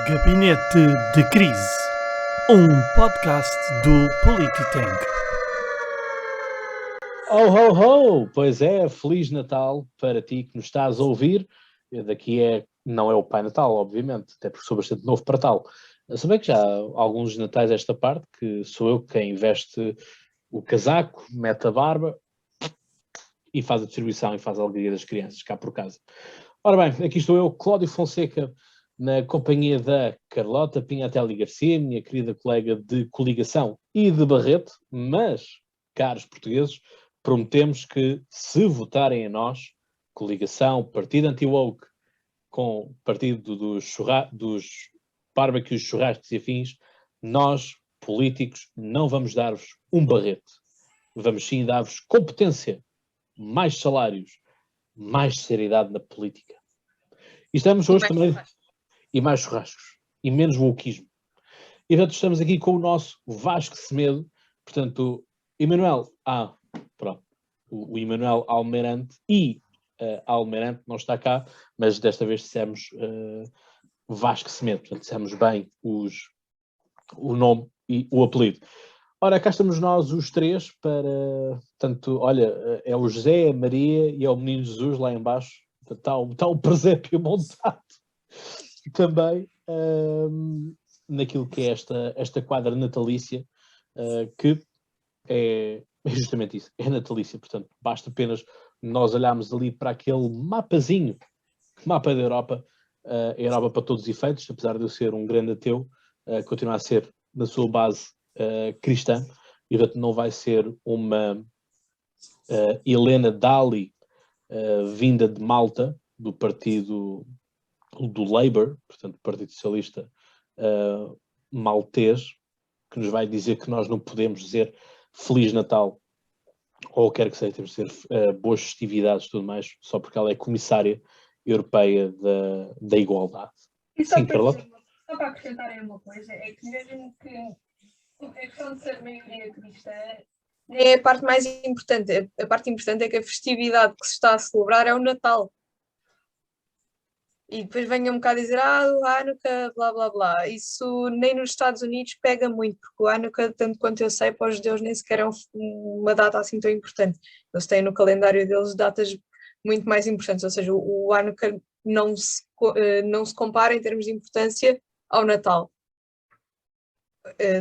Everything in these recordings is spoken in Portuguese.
Gabinete de Crise, um podcast do Polititank. Oh, ho, ho! Pois é, Feliz Natal para ti que nos estás a ouvir. Não é o Pai Natal, obviamente, até porque sou bastante novo para tal. Se bem que já há alguns natais esta parte, que sou eu quem veste o casaco, mete a barba e faz a distribuição e faz a alegria das crianças cá por casa. Ora bem, aqui estou eu, Cláudio Fonseca, na companhia da Carlota Pinhatelli Garcia, minha querida colega de coligação e de Barreto, mas, caros portugueses, prometemos que, se votarem a nós, coligação, partido anti-woke, com partido dos barbecues, churrascos e afins, nós, políticos, não vamos dar-vos um barrete. Vamos sim dar-vos competência, mais salários, mais seriedade na política. E estamos hoje também... E mais churrascos. E menos wokeismo. E portanto estamos aqui com o nosso Vasco Semedo. Portanto, Emanuel... pronto. O Emanuel Almeirante e Almeirante não está cá, mas desta vez dissemos Vasco Semedo. Portanto, dissemos bem o nome e o apelido. Ora, cá estamos nós os três para... Portanto, olha, é o José, a Maria e é o Menino Jesus lá em baixo. Está o presépio montado. Também naquilo que é esta quadra natalícia, que é justamente isso, é natalícia. Portanto, basta apenas nós olharmos ali para aquele mapazinho, mapa da Europa, a Europa para todos os efeitos, apesar de eu ser um grande ateu, continua a ser, na sua base, cristã, e portanto não vai ser uma Helena Dalli vinda de Malta, do partido do Labour, portanto, Partido Socialista maltês, que nos vai dizer que nós não podemos dizer Feliz Natal, ou quer que seja, temos de dizer boas festividades e tudo mais, só porque ela é comissária europeia da igualdade. E Sim, Carlota? Só para acrescentar aí uma coisa, é que mesmo que a questão de ser maioria cristã é a parte mais importante. A parte importante é que a festividade que se está a celebrar é o Natal. E depois venham um bocado a dizer, o Hanukkah, blá blá blá. Isso nem nos Estados Unidos pega muito, porque o Hanukkah, tanto quanto eu sei, para os judeus nem sequer é uma data assim tão importante. Eles têm no calendário deles datas muito mais importantes, ou seja, o Hanukkah não se compara em termos de importância ao Natal.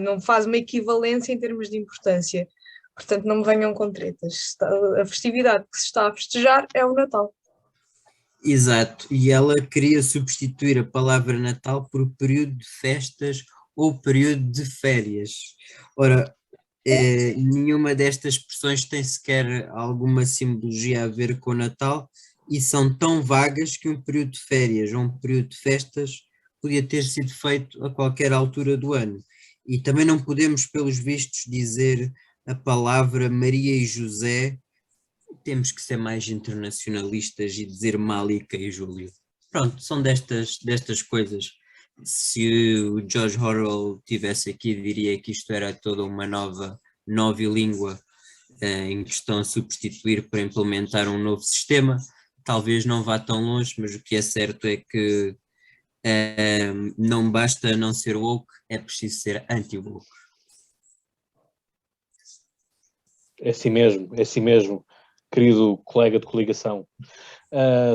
Não faz uma equivalência em termos de importância. Portanto, não me venham com tretas. A festividade que se está a festejar é o Natal. Exato, e ela queria substituir a palavra Natal por período de festas ou período de férias. Ora, nenhuma destas expressões tem sequer alguma simbologia a ver com o Natal e são tão vagas que um período de férias ou um período de festas podia ter sido feito a qualquer altura do ano. E também não podemos, pelos vistos, dizer a palavra Maria e José. Temos que ser mais internacionalistas e dizer Malika e Júlio. Pronto, são destas coisas. Se o George Orwell estivesse aqui, diria que isto era toda uma nova língua em que estão a substituir para implementar um novo sistema. Talvez não vá tão longe, mas o que é certo é que não basta não ser woke, é preciso ser anti-woke. É assim mesmo, querido colega de coligação.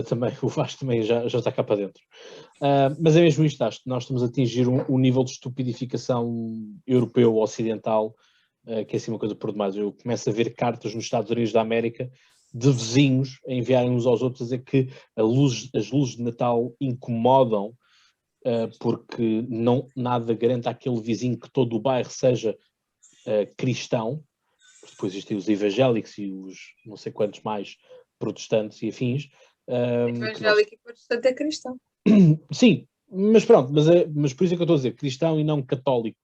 Também, o Vasco também já está cá para dentro. Mas é mesmo isto, acho que nós estamos a atingir um nível de estupidificação europeu ocidental, que é assim uma coisa por demais. Eu começo a ver cartas nos Estados Unidos da América de vizinhos a enviarem uns aos outros a dizer que as luzes de Natal incomodam, porque nada garante àquele vizinho que todo o bairro seja cristão. Depois existem os evangélicos e os não sei quantos mais protestantes e afins. Evangélico e protestante é cristão. Sim, mas pronto, mas por isso é que eu estou a dizer cristão e não católico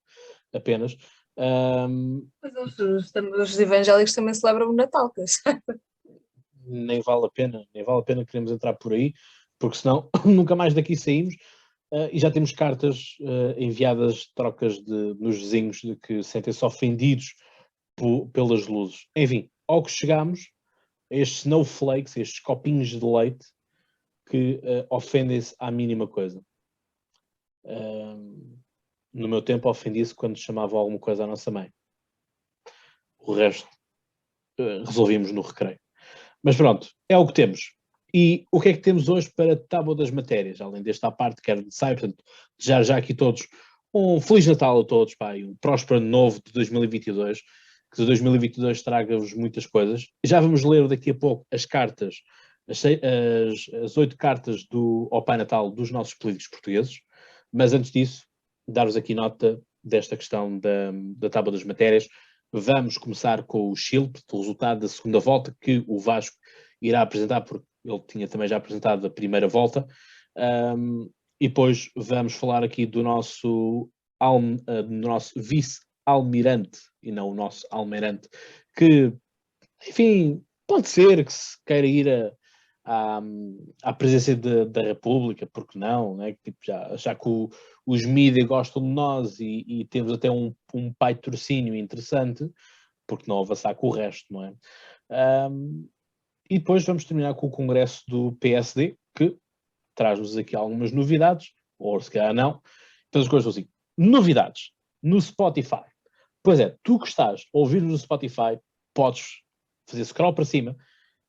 apenas. Mas os evangélicos também celebram o Natal, que eu sei. Nem vale a pena queremos entrar por aí, porque senão nunca mais daqui saímos. E já temos cartas enviadas, trocas nos vizinhos, de que sentem-se ofendidos pelas luzes. Enfim, ao que chegamos, estes snowflakes, estes copinhos de leite, que ofendem-se à mínima coisa. No meu tempo ofendi-se quando chamava alguma coisa à nossa mãe. O resto resolvimos no recreio. Mas pronto, é o que temos. E o que é que temos hoje para a tábua das matérias? Além desta parte que era necessário, portanto, já aqui todos, um Feliz Natal a todos, pá, e um próspero ano novo de 2022, que de 2022 traga-vos muitas coisas. Já vamos ler daqui a pouco as cartas, as 8 cartas ao Pai Natal dos nossos políticos portugueses, mas antes disso, dar-vos aqui nota desta questão da tábua das matérias. Vamos começar com o Chile, o resultado da segunda volta, que o Vasco irá apresentar, porque ele tinha também já apresentado a primeira volta. E depois vamos falar aqui do nosso vice-almirante, e não o nosso almirante, que, enfim, pode ser que se queira ir à presidência da República, porque não, né? Tipo, já que os mídias gostam de nós e temos até um patrocínio interessante, porque não avançar com o resto, não é? E depois vamos terminar com o congresso do PSD, que traz-nos aqui algumas novidades, ou se calhar não. Então as coisas são assim, novidades no Spotify. Pois é, tu que estás a ouvir-nos no Spotify, podes fazer scroll para cima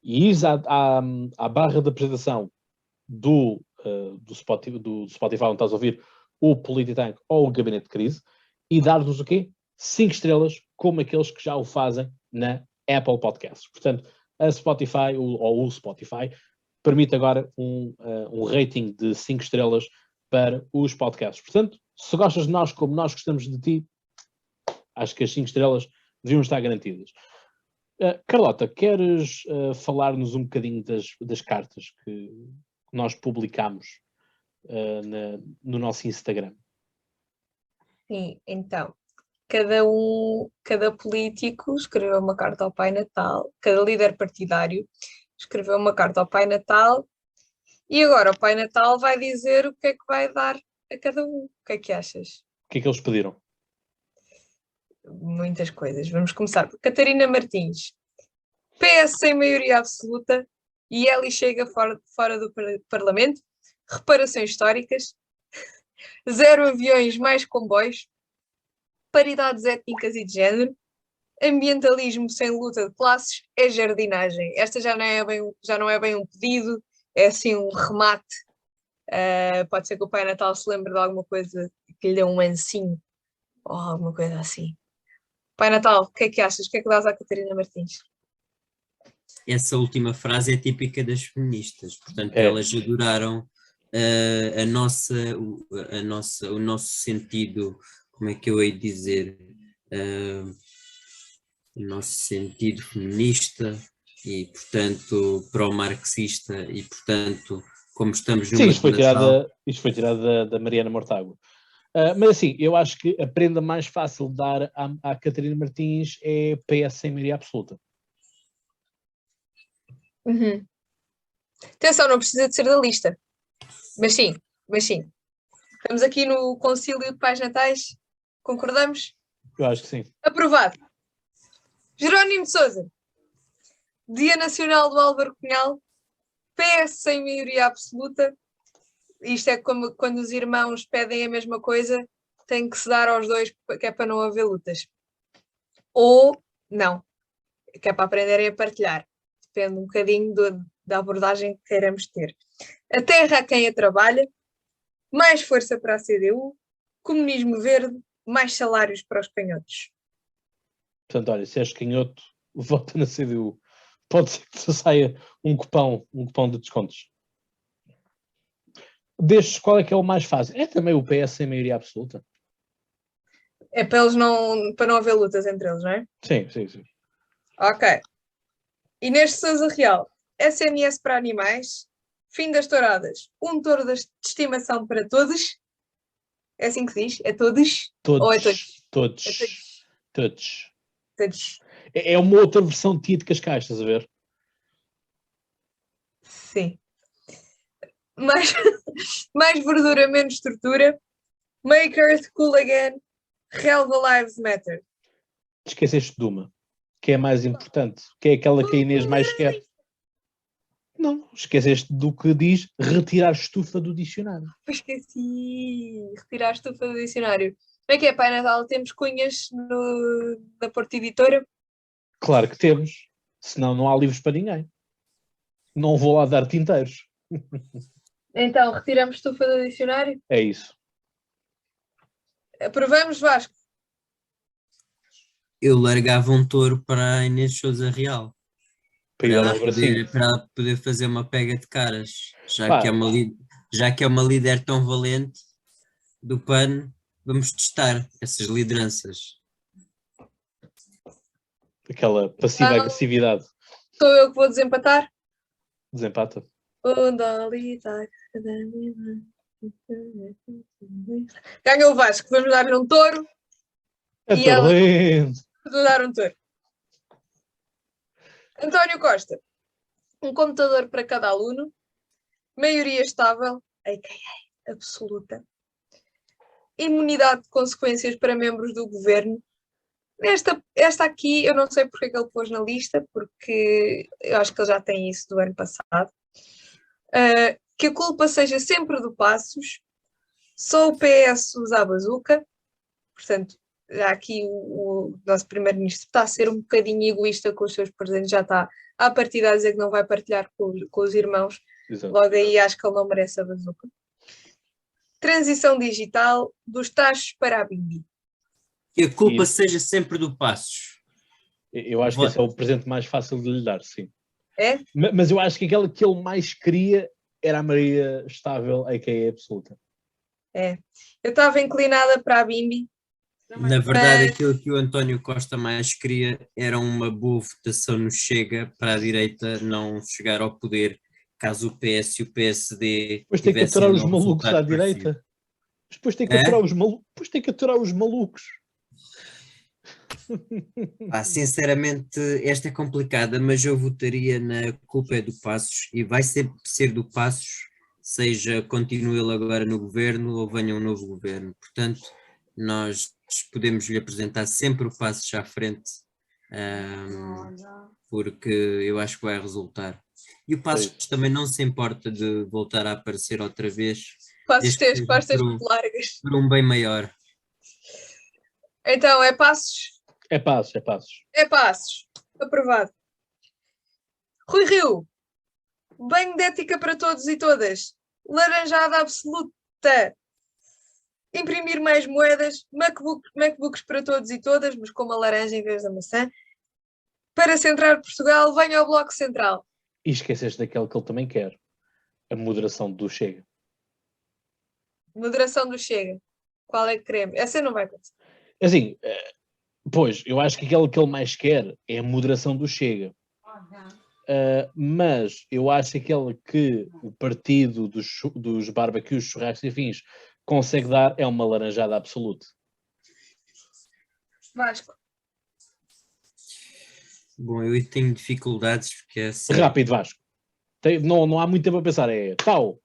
e ir à barra de apresentação do Spotify, onde estás a ouvir o Polititank ou o Gabinete de Crise, e dar-nos o quê? 5 estrelas, como aqueles que já o fazem na Apple Podcasts. Portanto, a Spotify, ou o Spotify, permite agora um rating de 5 estrelas para os podcasts. Portanto, se gostas de nós como nós gostamos de ti, acho que as 5 estrelas deviam estar garantidas. Carlota, queres falar-nos um bocadinho das cartas que nós publicamos no nosso Instagram? Sim, então, cada político escreveu uma carta ao Pai Natal, cada líder partidário escreveu uma carta ao Pai Natal, e agora o Pai Natal vai dizer o que é que vai dar a cada um. O que é que achas? O que é que eles pediram? Muitas coisas. Vamos começar por Catarina Martins. PS sem maioria absoluta e Eli chega fora do Parlamento. Reparações históricas. 0 aviões mais comboios. Paridades étnicas e de género. Ambientalismo sem luta de classes é jardinagem. Esta já não é bem um pedido, é assim um remate. Pode ser que o Pai Natal se lembre de alguma coisa que lhe dê um ancinho ou alguma coisa assim. Pai Natal, o que é que achas? O que é que dás à Catarina Martins? Essa última frase é típica das feministas, portanto É. elas adoraram o nosso sentido, como é que eu hei de dizer, o nosso sentido feminista e portanto pró-marxista e portanto como estamos numa Sim, isto foi Natal, tirado da Mariana Mortágua. Mas assim, eu acho que a prenda mais fácil de dar à Catarina Martins é PS sem maioria absoluta. Uhum. Atenção, não precisa de ser da lista. Mas sim. Estamos aqui no concílio de Pais Natais. Concordamos? Eu acho que sim. Aprovado. Jerónimo de Sousa. Dia Nacional do Álvaro Cunhal. PS sem maioria absoluta. Isto é como quando os irmãos pedem a mesma coisa, tem que se dar aos dois, que é para não haver lutas. Ou não, que é para aprenderem a partilhar. Depende um bocadinho da abordagem que queiramos ter. A terra a quem a trabalha, mais força para a CDU, comunismo verde, mais salários para os canhotos. Portanto, olha, se és canhoto, vota na CDU. Pode ser que te saia um cupão de descontos. Destes, qual é que é o mais fácil? É também o PS sem maioria absoluta. É para eles para não haver lutas entre eles, não é? Sim. Ok. Inês de Sousa Real. SMS para animais. Fim das touradas. Um touro de estimação para todos. É assim que se diz? É todos? Ou é todos? Todos. É todos. Todos. Todos. É uma outra versão de Tia de Cascais, estás a ver? Sim. Mais verdura, menos estrutura. Make Earth Cool Again. Relva Lives Matter. Esqueceste de uma, que é a mais importante, que é aquela que a Inês mais quer. Não, esqueceste do que diz retirar estufa do dicionário. Esqueci. Retirar a estufa do dicionário. Como é que é, Pai Natal? Temos cunhas na Porta Editora? Claro que temos, senão não há livros para ninguém. Não vou lá dar tinteiros. Então, retiramos estufa do dicionário? É isso. Aprovamos, Vasco? Eu largava um touro para a Inês Sousa Real, Para ir para ao ela bracinho. para ela poder fazer uma pega de caras, Pá. já que é uma líder tão valente do PAN, vamos testar essas lideranças. Aquela passiva Ah. agressividade. Sou eu que vou desempatar? Desempata. Ganhou o Vasco. Vamos dar-lhe um touro. É E ela- talento. Vou dar um touro. António Costa. Um computador para cada aluno. Maioria estável. a.k.a. absoluta. Imunidade de consequências para membros do governo. Esta aqui, eu não sei porque é que ele pôs na lista, porque eu acho que ele já tem isso do ano passado. Que a culpa seja sempre do Passos. Só o PS usa a bazuca. Portanto, já aqui o nosso primeiro-ministro está a ser um bocadinho egoísta com os seus presentes, já está à partida a dizer que não vai partilhar com os irmãos. Exato. Logo aí acho que ele não merece a bazuca. Transição digital dos tachos para a Bimbi. Que a culpa E- seja sempre do Passos. Eu acho que esse é o presente mais fácil de lhe dar, sim. É? Mas eu acho que aquele que ele mais queria era a Maria Estável, a.k.a. absoluta. Eu estava inclinada para a Bimbi. Na verdade, Mas- aquilo que o António Costa mais queria era uma boa votação no Chega para a direita não chegar ao poder, caso o PS e o PSD Depois tem que tivessem aturar um os malucos resultado à direita. parecido. Depois tem que É? aturar os malucos. Depois tem que aturar os malucos. Sinceramente, esta é complicada, mas eu votaria na culpa é do Passos e vai sempre ser do Passos, seja continue ele agora no governo ou venha um novo governo. Portanto, nós podemos lhe apresentar sempre o Passos à frente, porque eu acho que vai resultar. E o Passos também não se importa de voltar a aparecer outra vez, Passos desde ter que as seja costas por um- muito largas. por um bem maior. Então, é Passos? É passos, é passos. É Passos. Aprovado. Rui Rio. Banho de ética para todos e todas. Laranjada absoluta. Imprimir mais moedas. MacBooks para todos e todas, mas com uma laranja em vez da maçã. Para centrar Portugal, venha ao Bloco Central. E esqueceste daquele que ele também quer. A moderação do Chega. Moderação do Chega. Qual é que queremos? Essa não vai acontecer. Assim, pois, eu acho que aquele que ele mais quer é a moderação do Chega. Mas eu acho que aquele que o partido dos barbecues, churrascos e afins consegue dar é uma laranjada absoluta. Vasco. Bom, eu tenho dificuldades porque é assim, Rápido, Vasco. Não há muito tempo a pensar. É tal.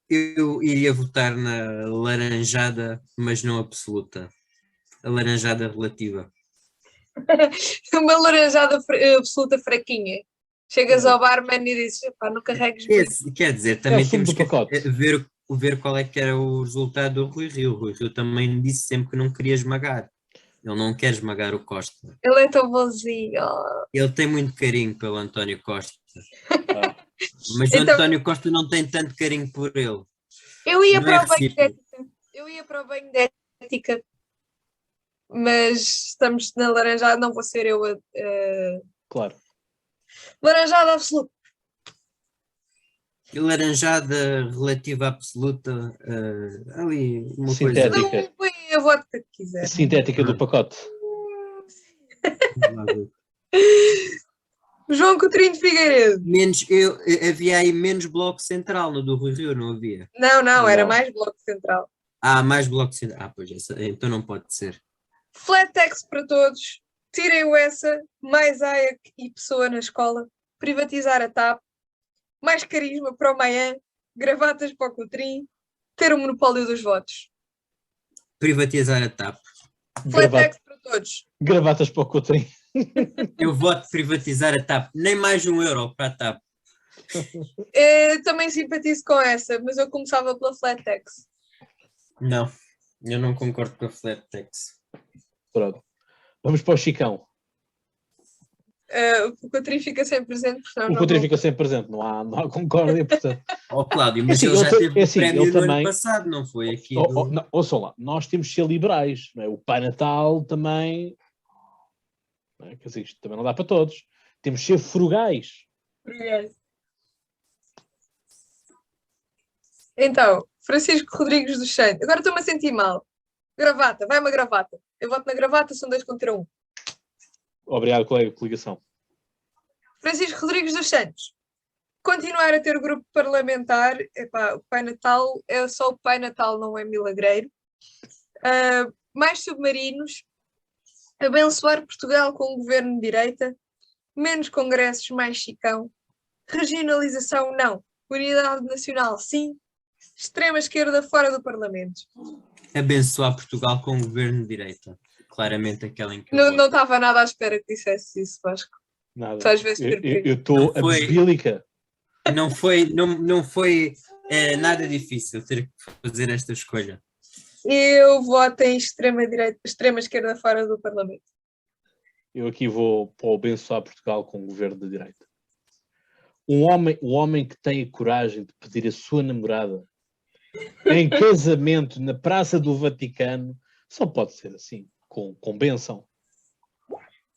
eu iria votar na laranjada, mas não absoluta. A laranjada relativa. Uma laranjada absoluta fraquinha. Chegas ao barman e dizes, pá, não carregues muito. Quer dizer, também o sumo temos do que pacote. ver qual é que era o resultado do Rui Rio. O Rui Rio também disse sempre que não queria esmagar. Ele não quer esmagar o Costa. Ele é tão bonzinho. Oh. Ele tem muito carinho pelo António Costa. Mas o Então- António Costa não tem tanto carinho por ele. Eu ia Não para é o banho de recíproco. ética. Eu ia para o banho de ética. Mas estamos na laranjada, não vou ser eu a... Claro. Laranjada absoluta. E laranjada relativa absoluta, ali uma coisa. Sintética. Cada um põe a vodka que quiser. Sintética do pacote. João Coutinho de Figueiredo. Havia aí menos bloco central no do Rui Rio, não havia? Não, era Não. mais Bloco Central. Mais bloco central. Pois, então não pode ser. Flat tax para todos. Tirem o essa. Mais AIAC e pessoa na escola. Privatizar a TAP. Mais carisma para o Mayan. Gravatas para o Coutrinho. Ter o monopólio dos votos. Privatizar a TAP. Flat tax para todos. Gravatas para o Coutrinho. Eu voto privatizar a TAP. Nem mais €1 para a TAP. Também simpatizo com essa, mas eu começava pela flat tax. Não, eu não concordo com a flat tax. Pronto. Vamos para o Chicão. O Coutinho fica sempre presente, portanto O não Coutinho vou. fica sempre presente, não há concórdia, portanto. Ó Cláudio, mas assim, ele já ele teve o assim, prémio ele no também- ano passado, não foi aqui Não, ouçam lá, nós temos de ser liberais, não é? O Pai Natal também, não é? Quer dizer, isto também não dá para todos. Temos de ser frugais. Então, Francisco Rodrigues dos Santos. Agora estou-me a sentir mal. Gravata, vai uma gravata. Eu voto na gravata, são 2 contra 1. Obrigado, colega, por ligação. Francisco Rodrigues dos Santos. Continuar a ter grupo parlamentar. Epá, o Pai Natal é só o Pai Natal, não é milagreiro. Mais submarinos. Abençoar Portugal com um governo de direita. Menos congressos, mais chicão. Regionalização, não. Unidade nacional, sim. Extrema esquerda fora do Parlamento. abençoar Portugal com um governo de direita. Claramente aquela em que eu Não voto. estava nada à espera que dissesse isso, Vasco. Nada. Tu às vezes Eu estou Não foi- a bisbílica. Não foi nada difícil ter que fazer esta escolha. Eu voto em extrema esquerda fora do Parlamento. Eu aqui vou para o abençoar Portugal com o governo de direita. O homem que tem a coragem de pedir a sua namorada em casamento na Praça do Vaticano só pode ser assim, com bênção.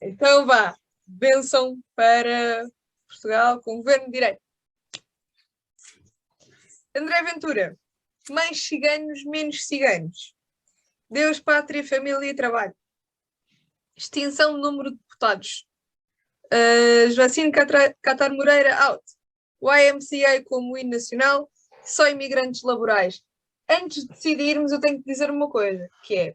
Então vá, bênção para Portugal com governo de direita. André Ventura, mais ciganos, menos ciganos. Deus, pátria, família e trabalho. Extinção do número de deputados. Joacine Catar Moreira, out. YMCA como hino nacional, só imigrantes laborais. Antes de decidirmos, eu tenho que dizer uma coisa, que é,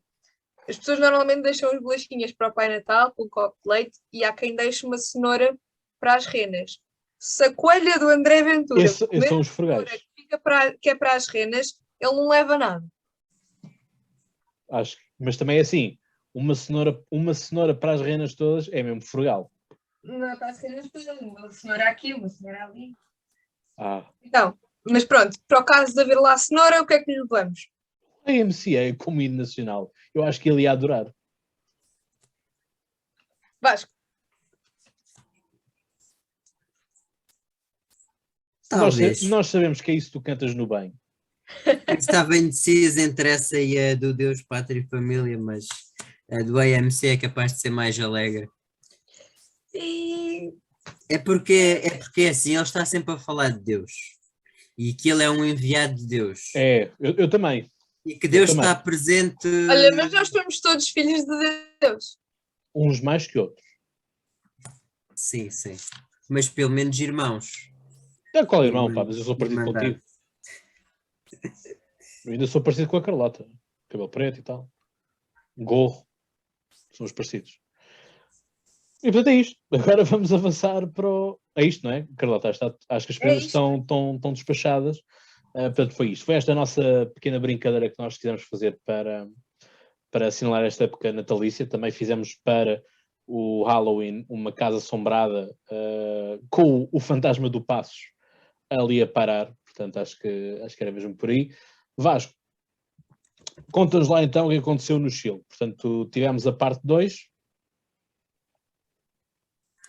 as pessoas normalmente deixam as bolachinhas para o Pai Natal com um copo de leite e há quem deixe uma cenoura para as renas. Se a coelha do André Ventura Esses são os frugais. que é para as renas, ele não leva nada. Acho. Mas também é assim, uma cenoura para as renas todas é mesmo frugal. Não é para as renas, uma cenoura aqui, uma cenoura ali. Ah. Então, mas pronto, para o caso de haver lá cenoura, o que é que lhe levamos? A MCA como hino nacional. Eu acho que ele ia adorar. Vasco. Talvez. Nós sabemos que é isso que tu cantas no bem. Estava indeciso entre essa e a do Deus, Pátria e Família, mas a do AMC é capaz de ser mais alegre. E... É porque assim, ele está sempre a falar de Deus. E que ele é um enviado de Deus. É, eu também. E que Deus também. está presente. Olha, mas nós somos todos filhos de Deus. Uns mais que outros. Sim, sim. Mas pelo menos irmãos. É qual irmão, pá, mas eu sou parecido Irmandade. contigo. Eu ainda sou parecido com a Carlota. Cabelo preto e tal. Gorro. Somos parecidos. E portanto é isto. Agora vamos avançar para o... É isto, não é? Carlota, acho que as coisas estão despachadas. Portanto, foi isto. Foi esta nossa pequena brincadeira que nós quisemos fazer para assinalar esta época natalícia. Também fizemos para o Halloween uma casa assombrada com o fantasma do Passos ali a parar. Portanto, acho que era mesmo por aí. Vasco, conta-nos lá então o que aconteceu no Chile. Portanto, tivemos a parte 2.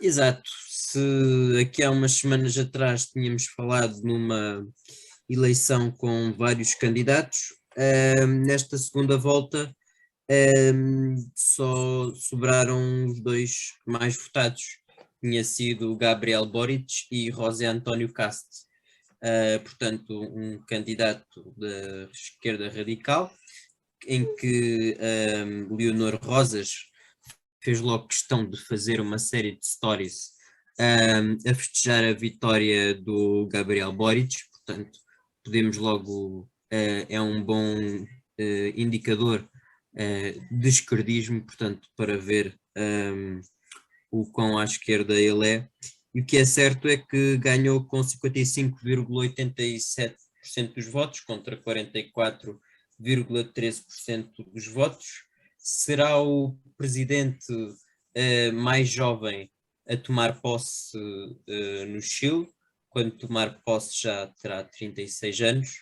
Exato. Se aqui há umas semanas atrás tínhamos falado numa eleição com vários candidatos, nesta segunda volta só sobraram os dois mais votados. Tinha sido Gabriel Boric e José António Cast. Portanto, um candidato da esquerda radical, em que Leonor Rosas fez logo questão de fazer uma série de stories a festejar a vitória do Gabriel Boric. Portanto, podemos logo, é um bom indicador de esquerdismo, portanto, para ver o quão à esquerda ele é. E o que é certo é que ganhou com 55,87% dos votos contra 44,13% dos votos. Será o presidente mais jovem a tomar posse no Chile. quando tomar posse já terá 36 anos,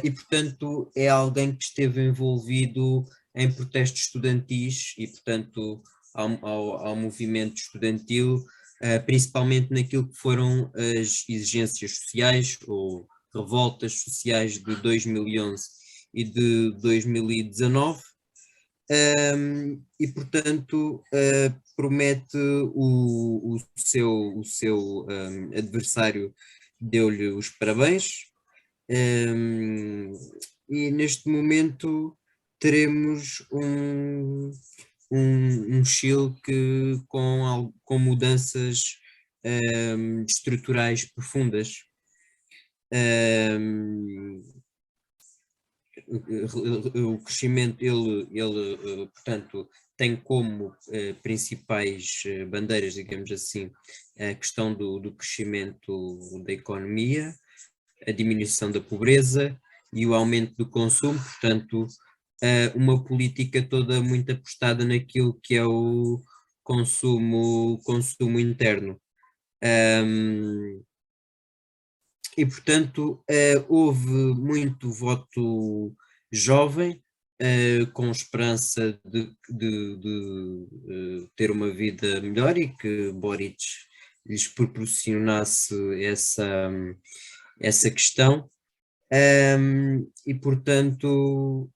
e portanto é alguém que esteve envolvido em protestos estudantis e portanto ao movimento estudantil, principalmente naquilo que foram as exigências sociais ou revoltas sociais de 2011 e de 2019. E portanto promete o seu adversário deu-lhe os parabéns, e neste momento teremos um Chile que, com mudanças estruturais profundas. O crescimento, ele portanto, tem como principais bandeiras, digamos assim, a questão do crescimento da economia, a diminuição da pobreza e o aumento do consumo, portanto, uma política toda muito apostada naquilo que é o consumo interno. E, portanto, houve muito voto jovem, com esperança de ter uma vida melhor e que Boric lhes proporcionasse essa questão. E, portanto,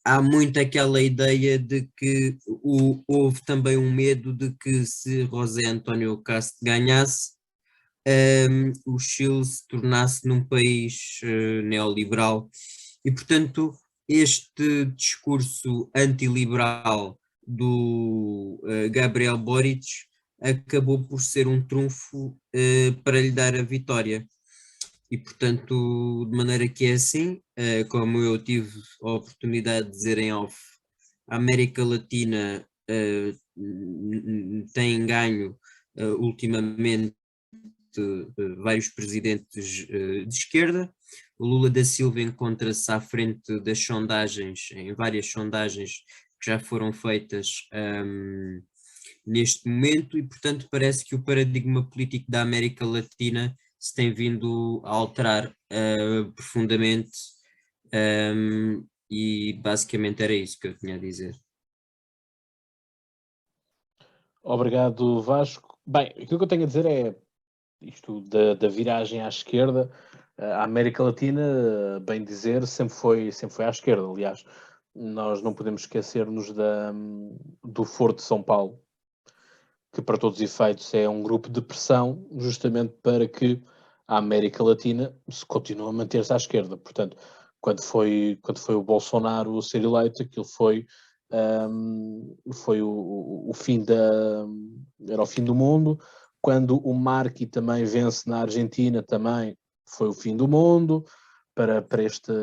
há muito aquela ideia de que houve também um medo de que se José António Cast ganhasse, o Chile se tornasse num país neoliberal e, portanto, este discurso antiliberal do Gabriel Boric acabou por ser um trunfo para lhe dar a vitória. E, portanto, de maneira que é assim, como eu tive a oportunidade de dizer em off, a América Latina tem ganho ultimamente vários presidentes de esquerda. O Lula da Silva encontra-se à frente das sondagens, em várias sondagens que já foram feitas neste momento, e portanto parece que o paradigma político da América Latina se tem vindo a alterar profundamente, e basicamente era isso que eu tinha a dizer. Obrigado, Vasco. Bem, aquilo que eu tenho a dizer é isto da viragem à esquerda. A América Latina, bem dizer, sempre foi à esquerda. Aliás, nós não podemos esquecer-nos do Foro de São Paulo, que para todos os efeitos é um grupo de pressão justamente para que a América Latina se continue a manter-se à esquerda. Portanto, quando foi o Bolsonaro a ser eleito, aquilo foi o fim era o fim do mundo. Quando o Marqui também vence na Argentina, também foi o fim do mundo para este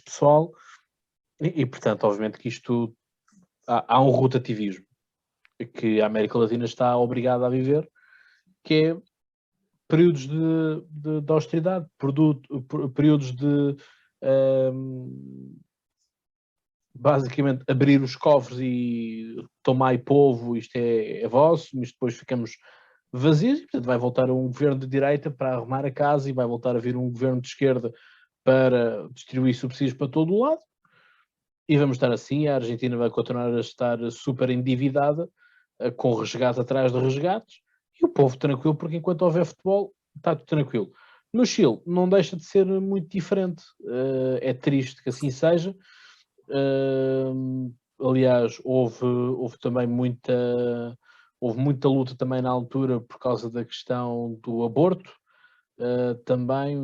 pessoal. E, portanto, obviamente que isto há um rotativismo que a América Latina está obrigada a viver, que é períodos de austeridade, períodos de basicamente abrir os cofres e tomai povo, isto é vosso, mas depois ficamos vazios, e portanto vai voltar um governo de direita para arrumar a casa e vai voltar a vir um governo de esquerda para distribuir subsídios para todo o lado, e vamos estar assim. A Argentina vai continuar a estar super endividada, com resgate atrás de resgates, e o povo tranquilo, porque enquanto houver futebol está tudo tranquilo. No Chile não deixa de ser muito diferente, é triste que assim seja. Aliás, houve também muita luta também na altura por causa da questão do aborto. Também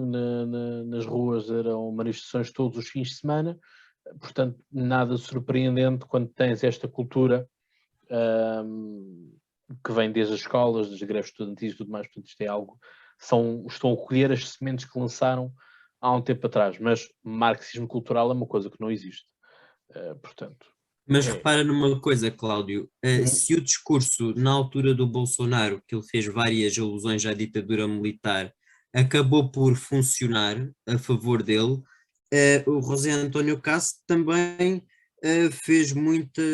nas ruas eram manifestações todos os fins de semana, portanto nada surpreendente quando tens esta cultura que vem desde as escolas, das greves estudantis e tudo mais. Portanto, isto é algo, estão a colher as sementes que lançaram há um tempo atrás, mas marxismo cultural é uma coisa que não existe. Portanto, mas repara numa coisa, Cláudio, se o discurso na altura do Bolsonaro, que ele fez várias alusões à ditadura militar, acabou por funcionar a favor dele, o José António Cast também fez muitas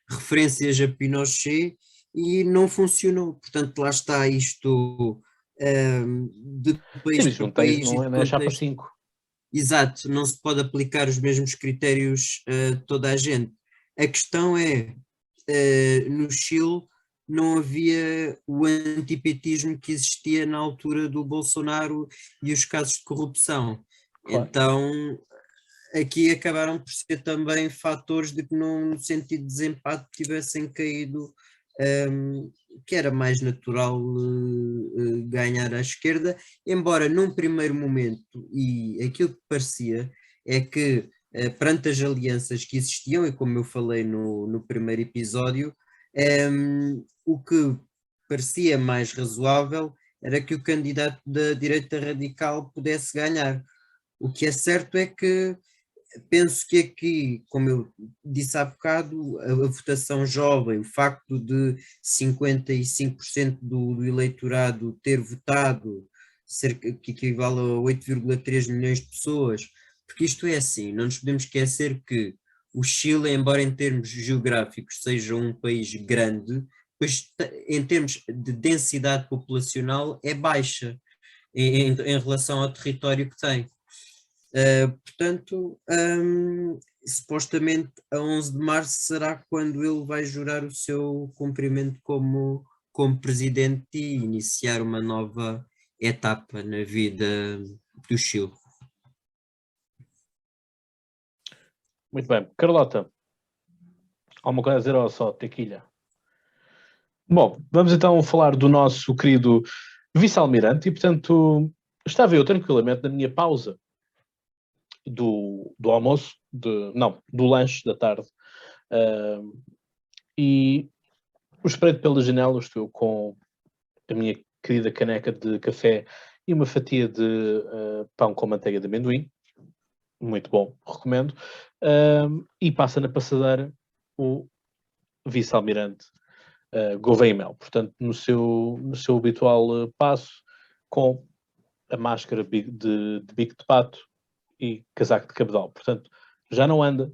referências a Pinochet e não funcionou. Portanto, lá está isto de Sim, país mas para não tens, país e de não é chapa contexto. 5. Exato, não se pode aplicar os mesmos critérios a toda a gente. A questão é, no Chile não havia o antipetismo que existia na altura do Bolsonaro e os casos de corrupção. Claro. Então, aqui acabaram por ser também fatores de que no sentido de desempate tivessem caído, que era mais natural ganhar à esquerda, embora num primeiro momento, e aquilo que parecia é que perante as alianças que existiam, e como eu falei no primeiro episódio, o que parecia mais razoável era que o candidato da direita radical pudesse ganhar. O que é certo é que penso que aqui, como eu disse há bocado, a votação jovem, o facto de 55% do eleitorado ter votado, cerca, que equivale a 8,3 milhões de pessoas, porque isto é assim, não nos podemos esquecer que o Chile, embora em termos geográficos seja um país grande, pois em termos de densidade populacional é baixa em relação ao território que tem. Portanto, supostamente a 11 de março será quando ele vai jurar o seu cumprimento como presidente e iniciar uma nova etapa na vida do Chile. Muito bem. Carlota, alguma coisa a dizer ou só tequilha? Bom, vamos então falar do nosso querido vice-almirante e, portanto, estava eu tranquilamente na minha pausa do almoço, do lanche da tarde, e espreito pela janela, estou com a minha querida caneca de café e uma fatia de pão com manteiga de amendoim, muito bom, recomendo, e passa na passadeira o vice-almirante Gouveia e Mel, portanto no seu habitual passo, com a máscara de bico de pato e casaco de cabedal, portanto já não anda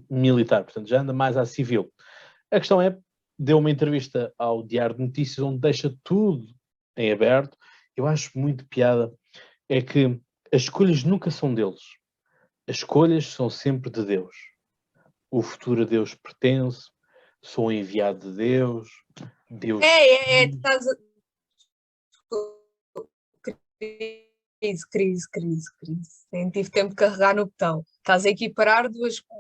militar, portanto já anda mais à civil. A questão é, deu uma entrevista ao Diário de Notícias onde deixa tudo em aberto. Eu acho muito piada, é que as escolhas nunca são deles. As escolhas são sempre de Deus. O futuro a Deus pertence, sou enviado de Deus, Deus... Estás a... Crise. Nem tive tempo de carregar no botão. Estás a equiparar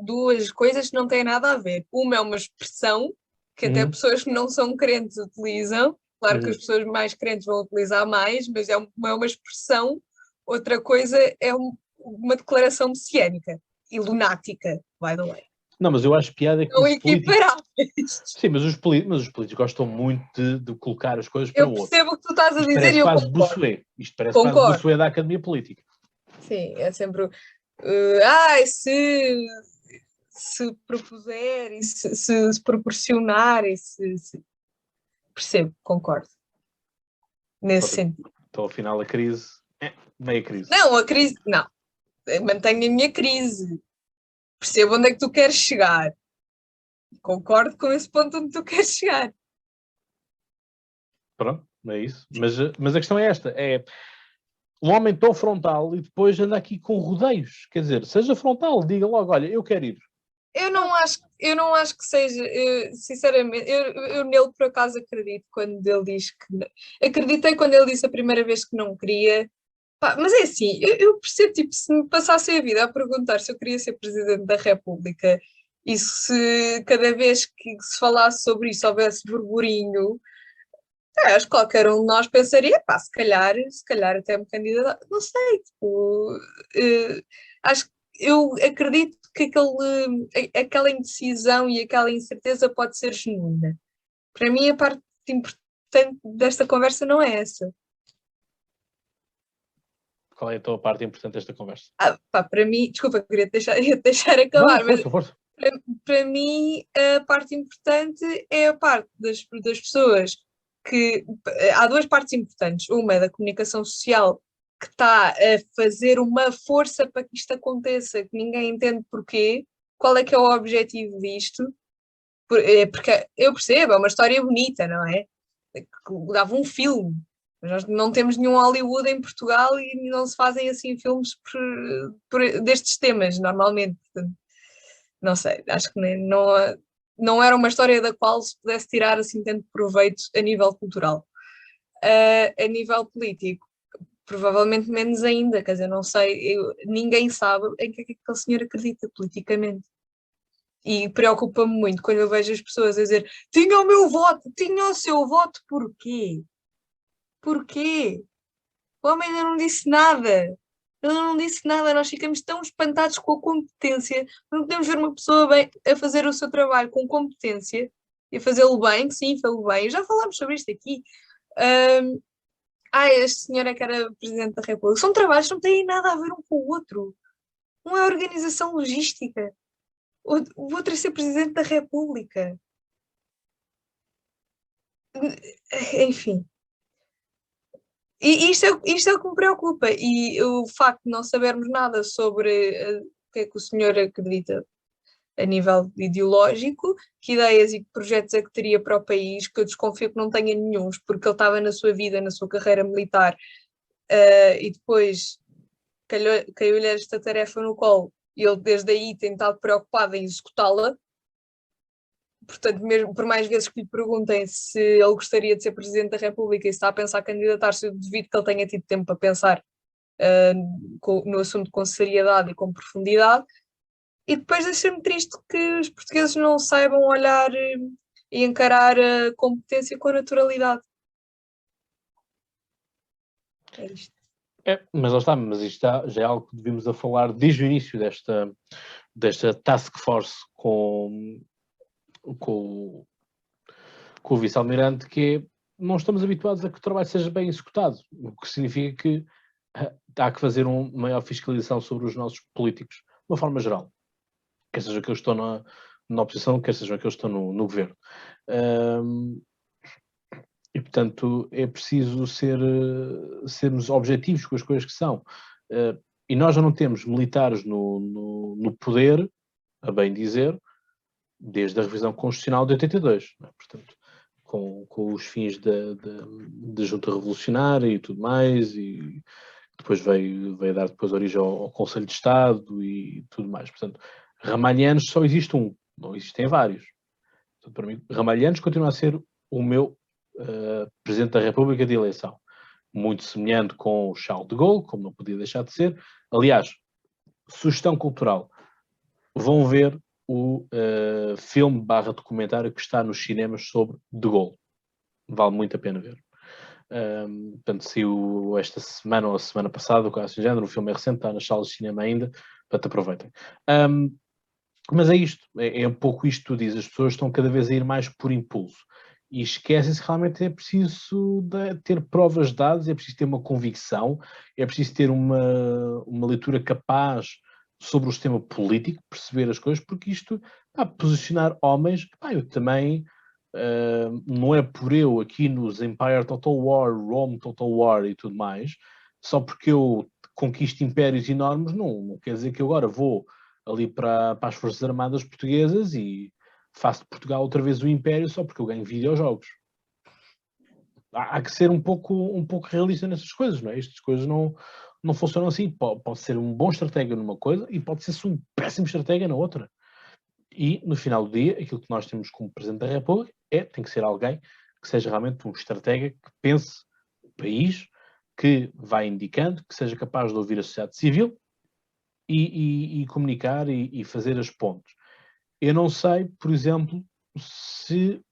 duas coisas que não têm nada a ver. Uma é uma expressão que até pessoas que não são crentes utilizam. Claro que as pessoas mais crentes vão utilizar mais, mas é uma expressão. Outra coisa é uma declaração messiânica e lunática, by the way. Não, mas eu acho piada que Não os políticos... equiparáveis. Sim, mas os políticos gostam muito de colocar as coisas para o outro. Eu percebo o que tu estás a Isto dizer parece e eu quase concordo. Bossuet. Isto parece quase Bossuet da Academia Política. Sim, é sempre se propuser e se proporcionar e se... Percebo, concordo. Nesse sentido. Então, afinal, a crise meia crise. Não, a crise, não. Eu mantenho a minha crise. Percebo onde é que tu queres chegar. Concordo com esse ponto onde tu queres chegar. Pronto, é isso. Mas a questão é esta, é um homem tão frontal e depois anda aqui com rodeios. Quer dizer, seja frontal, diga logo, olha, eu quero ir. Eu não acho que seja, sinceramente, eu nele por acaso acredito quando ele diz que não. Acreditei quando ele disse a primeira vez que não queria. Pá, mas é assim, eu percebo, tipo, se me passasse a vida a perguntar se eu queria ser Presidente da República e se cada vez que se falasse sobre isso houvesse burburinho, acho que qualquer um de nós pensaria, pá, se calhar até me candidato, não sei, tipo, acho que eu acredito que aquela indecisão e aquela incerteza pode ser genuína. Para mim a parte importante desta conversa não é essa. Qual é então a parte importante desta conversa? Pá, para mim, desculpa, queria deixar acabar, não, força. Para mim a parte importante é a parte das pessoas que... Há duas partes importantes. Uma é da comunicação social, que está a fazer uma força para que isto aconteça, que ninguém entende porquê, qual é que é o objetivo disto, Porque eu percebo, é uma história bonita, não é? Dava um filme. Mas nós não temos nenhum Hollywood em Portugal e não se fazem assim filmes destes temas, normalmente. Portanto, não sei, acho que não era uma história da qual se pudesse tirar assim tanto proveito a nível cultural. A nível político, provavelmente menos ainda, quer dizer, não sei, ninguém sabe em que é que aquele senhor acredita politicamente. E preocupa-me muito quando eu vejo as pessoas a dizer: tinha o meu voto, tinha o seu voto, porquê? Porquê? O homem ainda não disse nada. Ele não disse nada, nós ficamos tão espantados com a competência. Não podemos ver uma pessoa bem a fazer o seu trabalho com competência e a fazê-lo bem, que sim, fê-lo bem. Já falámos sobre isto aqui. Este senhor é que era Presidente da República. São trabalhos que não têm nada a ver um com o outro. Um é organização logística. O outro é ser Presidente da República. Enfim. E isto é o que me preocupa. E o facto de não sabermos nada sobre o que é que o senhor acredita a nível ideológico, que ideias e que projetos é que teria para o país, que eu desconfio que não tenha nenhuns, porque ele estava na sua vida, na sua carreira militar, e depois caiu-lhe esta tarefa no colo, e ele desde aí tem estado preocupado em executá-la. Portanto, mesmo por mais vezes que lhe perguntem se ele gostaria de ser Presidente da República e se está a pensar candidatar-se, eu duvido que ele tenha tido tempo para pensar no assunto com seriedade e com profundidade. E depois deixa-me triste que os portugueses não saibam olhar e encarar a competência com a naturalidade. É isto. Mas lá está, mas isto já é algo que devíamos a falar desde o início desta task force com o vice-almirante, que é, não estamos habituados a que o trabalho seja bem executado, o que significa que há que fazer uma maior fiscalização sobre os nossos políticos, de uma forma geral. Quer seja que eu estou na oposição, quer seja que eu estou no governo. E, portanto, é preciso sermos objetivos com as coisas que são. E nós já não temos militares no poder, a bem dizer, desde a revisão constitucional de 82. Não é? Portanto, com os fins da junta revolucionária e tudo mais, e depois veio dar depois origem ao Conselho de Estado e tudo mais. Portanto, Ramalhianos só existe um, não existem vários. Portanto, para mim, Ramalhianos continua a ser o meu Presidente da República de eleição. Muito semelhante com o Charles de Gaulle, como não podia deixar de ser. Aliás, sugestão cultural. Vão ver o filme / documentário que está nos cinemas sobre de Gaulle. Vale muito a pena ver. Portanto, saiu esta semana ou a semana passada, o caso de género, o filme é recente, está nas salas de cinema ainda, portanto aproveitem. Mas é isto, é um pouco isto que tu dizes, as pessoas estão cada vez a ir mais por impulso e esquecem-se que realmente é preciso ter provas de dados, é preciso ter uma convicção, é preciso ter uma leitura capaz sobre o sistema político, perceber as coisas, porque isto, posicionar homens, eu também, não é por eu aqui nos Empire Total War, Rome Total War e tudo mais, só porque eu conquisto impérios enormes, não quer dizer que eu agora vou ali para as Forças Armadas Portuguesas e faço de Portugal outra vez o império só porque eu ganho videojogos. Há que ser um pouco realista nessas coisas, não é? Estas coisas não funcionam assim. Pode ser um bom estratega numa coisa e pode ser um péssimo estratega na outra. E, no final do dia, aquilo que nós temos como Presidente da República tem que ser alguém que seja realmente um estratega que pense o país, que vá indicando, que seja capaz de ouvir a sociedade civil e comunicar e fazer as pontes. Eu não sei, por exemplo, se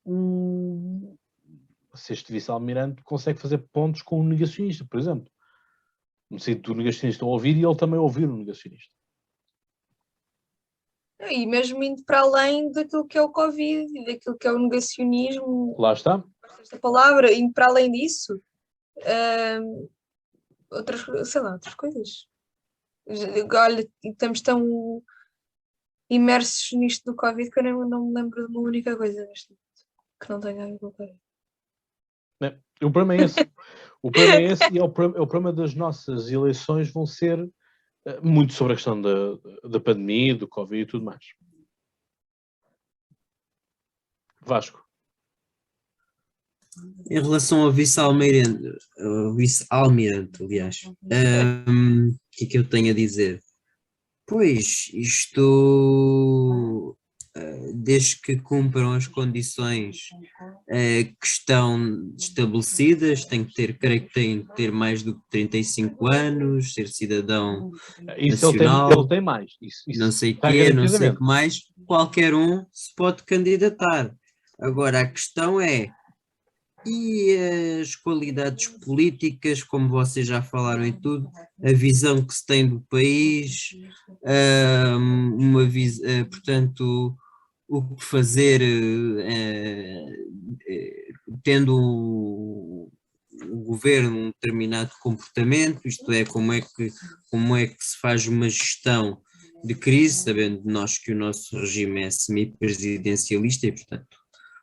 este vice-almirante consegue fazer pontos com um negacionista, por exemplo. No sentido do negacionista ouvir e ele também ouvir o negacionista. E mesmo indo para além daquilo que é o Covid e daquilo que é o negacionismo. Lá está. Esta palavra, indo para além disso, outras coisas. Olha, estamos tão imersos nisto do Covid que eu não me lembro de uma única coisa neste momento que não tenha a ver com o Covid. O problema é esse. O problema é esse e é o problema das nossas eleições vão ser muito sobre a questão da pandemia, do Covid e tudo mais. Vasco. Em relação ao vice-almirante, aliás, o que é que eu tenho a dizer? Pois, isto, desde que cumpram as condições que estão estabelecidas, creio que tem que ter mais do que 35 anos, ser cidadão Isso nacional, ele tem mais. Isso não sei está quê, não sei o garantidamente. que mais, qualquer um se pode candidatar. Agora, a questão é, e as qualidades políticas, como vocês já falaram e tudo, a visão que se tem do país, portanto, o que fazer, tendo o governo um determinado comportamento, isto é, como é que se faz uma gestão de crise, sabendo nós que o nosso regime é semipresidencialista e, portanto,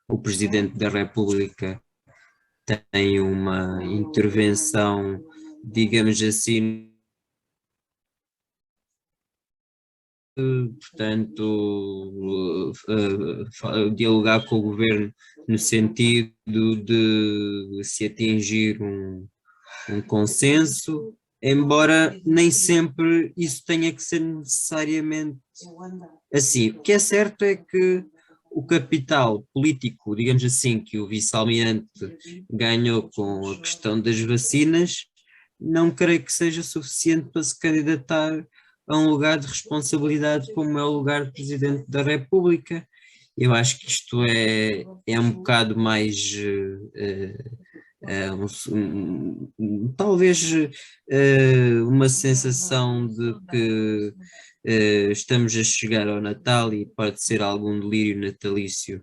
o Presidente da República tem uma intervenção, digamos assim, portanto, dialogar com o governo no sentido de se atingir um consenso, embora nem sempre isso tenha que ser necessariamente assim. O que é certo é que o capital político, digamos assim, que o vice-almirante ganhou com a questão das vacinas, não creio que seja suficiente para se candidatar a um lugar de responsabilidade como é o lugar de Presidente da República. Eu acho que isto é um bocado mais, talvez uma sensação de que estamos a chegar ao Natal e pode ser algum delírio natalício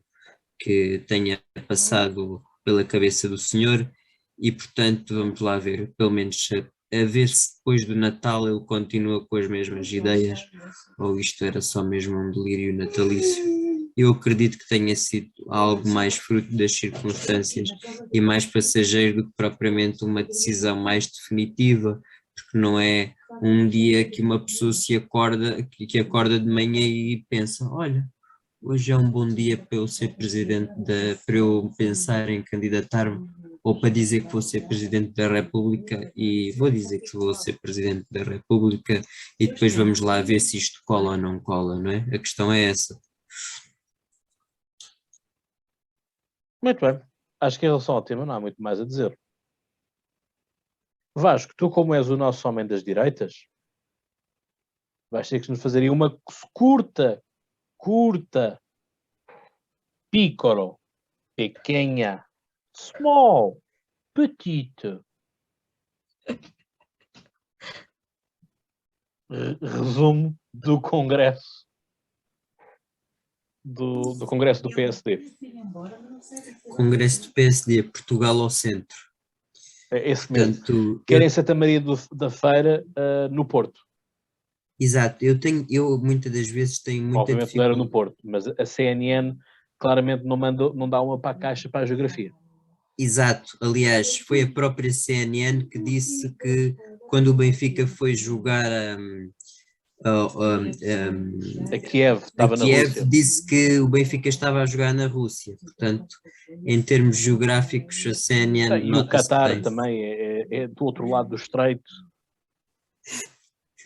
que tenha passado pela cabeça do senhor e, portanto, vamos lá ver, pelo menos a ver se depois do Natal ele continua com as mesmas ideias ou isto era só mesmo um delírio natalício. Eu acredito que tenha sido algo mais fruto das circunstâncias e mais passageiro do que propriamente uma decisão mais definitiva, porque não é um dia que uma pessoa que acorda de manhã e pensa, olha, hoje é um bom dia para eu ser para eu pensar em candidatar-me ou para dizer que vou ser Presidente da República e vou dizer que vou ser Presidente da República e depois vamos lá ver se isto cola ou não cola, não é? A questão é essa. Muito bem. Acho que em relação ao tema não há muito mais a dizer. Vasco, tu como és o nosso homem das direitas, vais ter que nos fazer aí uma curta, pícoro, pequena, small, petite, resumo do Congresso do Congresso do PSD. Congresso do PSD, Portugal ao centro. É esse mesmo. Portanto, Querem Santa Maria da Feira no Porto. exato, eu muitas das vezes tenho muita Obviamente não era no dificuldade. Porto, mas a CNN claramente não dá uma para a caixa para a geografia. Exato, aliás, foi a própria CNN que disse que quando o Benfica foi jogar A Kiev estava na Rússia. disse que o Benfica estava a jogar na Rússia, portanto, em termos geográficos, a CNN E o nota-se Qatar bem. também é do outro lado do estreito.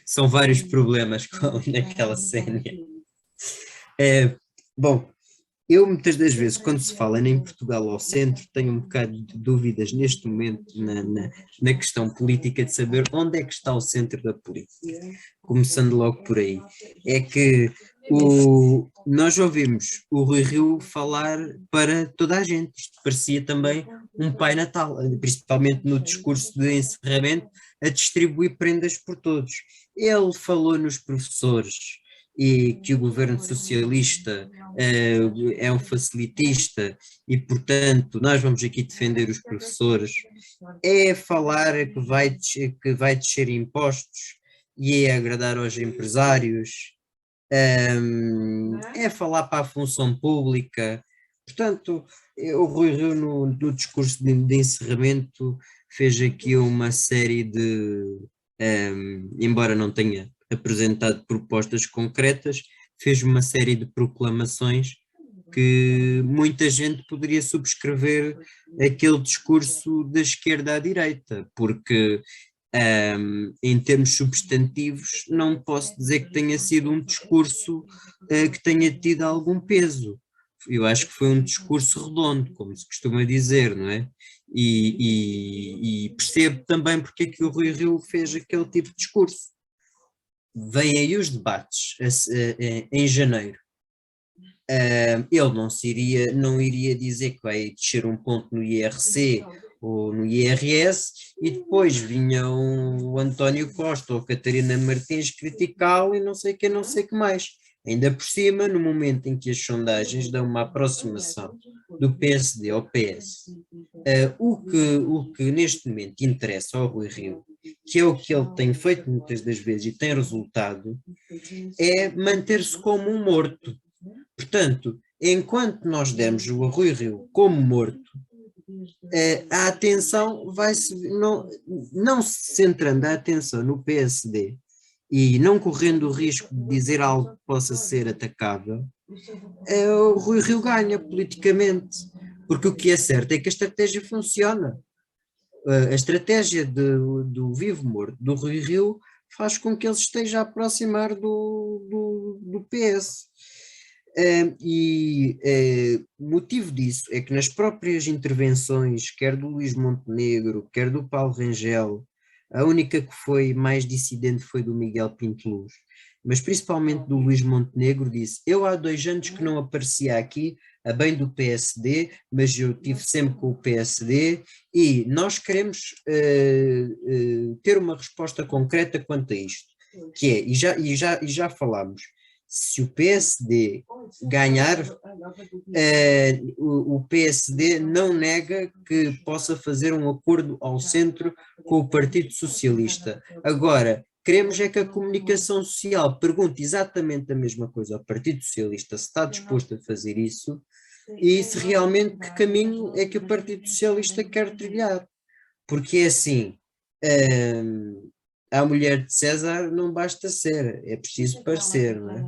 São vários problemas naquela CNN. Bom, eu muitas das vezes, quando se fala em Portugal ao centro, tenho um bocado de dúvidas neste momento na questão política de saber onde é que está o centro da política. Começando logo por aí. É que nós ouvimos o Rui Rio falar para toda a gente. Isto parecia também um Pai Natal, principalmente no discurso de encerramento, a distribuir prendas por todos. Ele falou nos professores e que o governo socialista é um facilitista e, portanto, nós vamos aqui defender os professores, é falar que vai descer impostos e é agradar aos empresários, é falar para a função pública. Portanto, o Rui Rio no discurso de encerramento fez aqui uma série embora não tenha apresentado propostas concretas, fez uma série de proclamações que muita gente poderia subscrever aquele discurso da esquerda à direita, porque em termos substantivos não posso dizer que tenha sido um discurso que tenha tido algum peso. Eu acho que foi um discurso redondo, como se costuma dizer, não é? E percebo também porque é que o Rui Rio fez aquele tipo de discurso. Vêm aí os debates em janeiro. Ele não iria dizer que vai descer um ponto no IRC ou no IRS e depois vinha o António Costa ou a Catarina Martins criticá-lo e não sei o que, não sei o que mais. Ainda por cima, no momento em que as sondagens dão uma aproximação do PSD ao PS, o que neste momento interessa ao Rui Rio, que é o que ele tem feito muitas das vezes e tem resultado, é manter-se como um morto. Portanto, enquanto nós dermos o Rui Rio como morto, a atenção vai-se, não se centrando a atenção no PSD e não correndo o risco de dizer algo que possa ser atacável, o Rui Rio ganha politicamente, porque o que é certo é que a estratégia funciona. A estratégia do vivo-morto do Rui Rio faz com que ele esteja a aproximar do PS. O motivo disso é que nas próprias intervenções, quer do Luís Montenegro, quer do Paulo Rangel, a única que foi mais dissidente foi do Miguel Pinteluz, mas principalmente do Luís Montenegro, disse: eu há 2 anos que não aparecia aqui a bem do PSD, mas eu estive sempre com o PSD e nós queremos ter uma resposta concreta quanto a isto, que é, e já falámos, se o PSD ganhar, o PSD não nega que possa fazer um acordo ao centro com o Partido Socialista. Agora, queremos é que a comunicação social pergunte exatamente a mesma coisa ao Partido Socialista, se está disposto a fazer isso, e se realmente que caminho é que o Partido Socialista quer trilhar. Porque é assim, a mulher de César não basta ser, é preciso parecer, não é?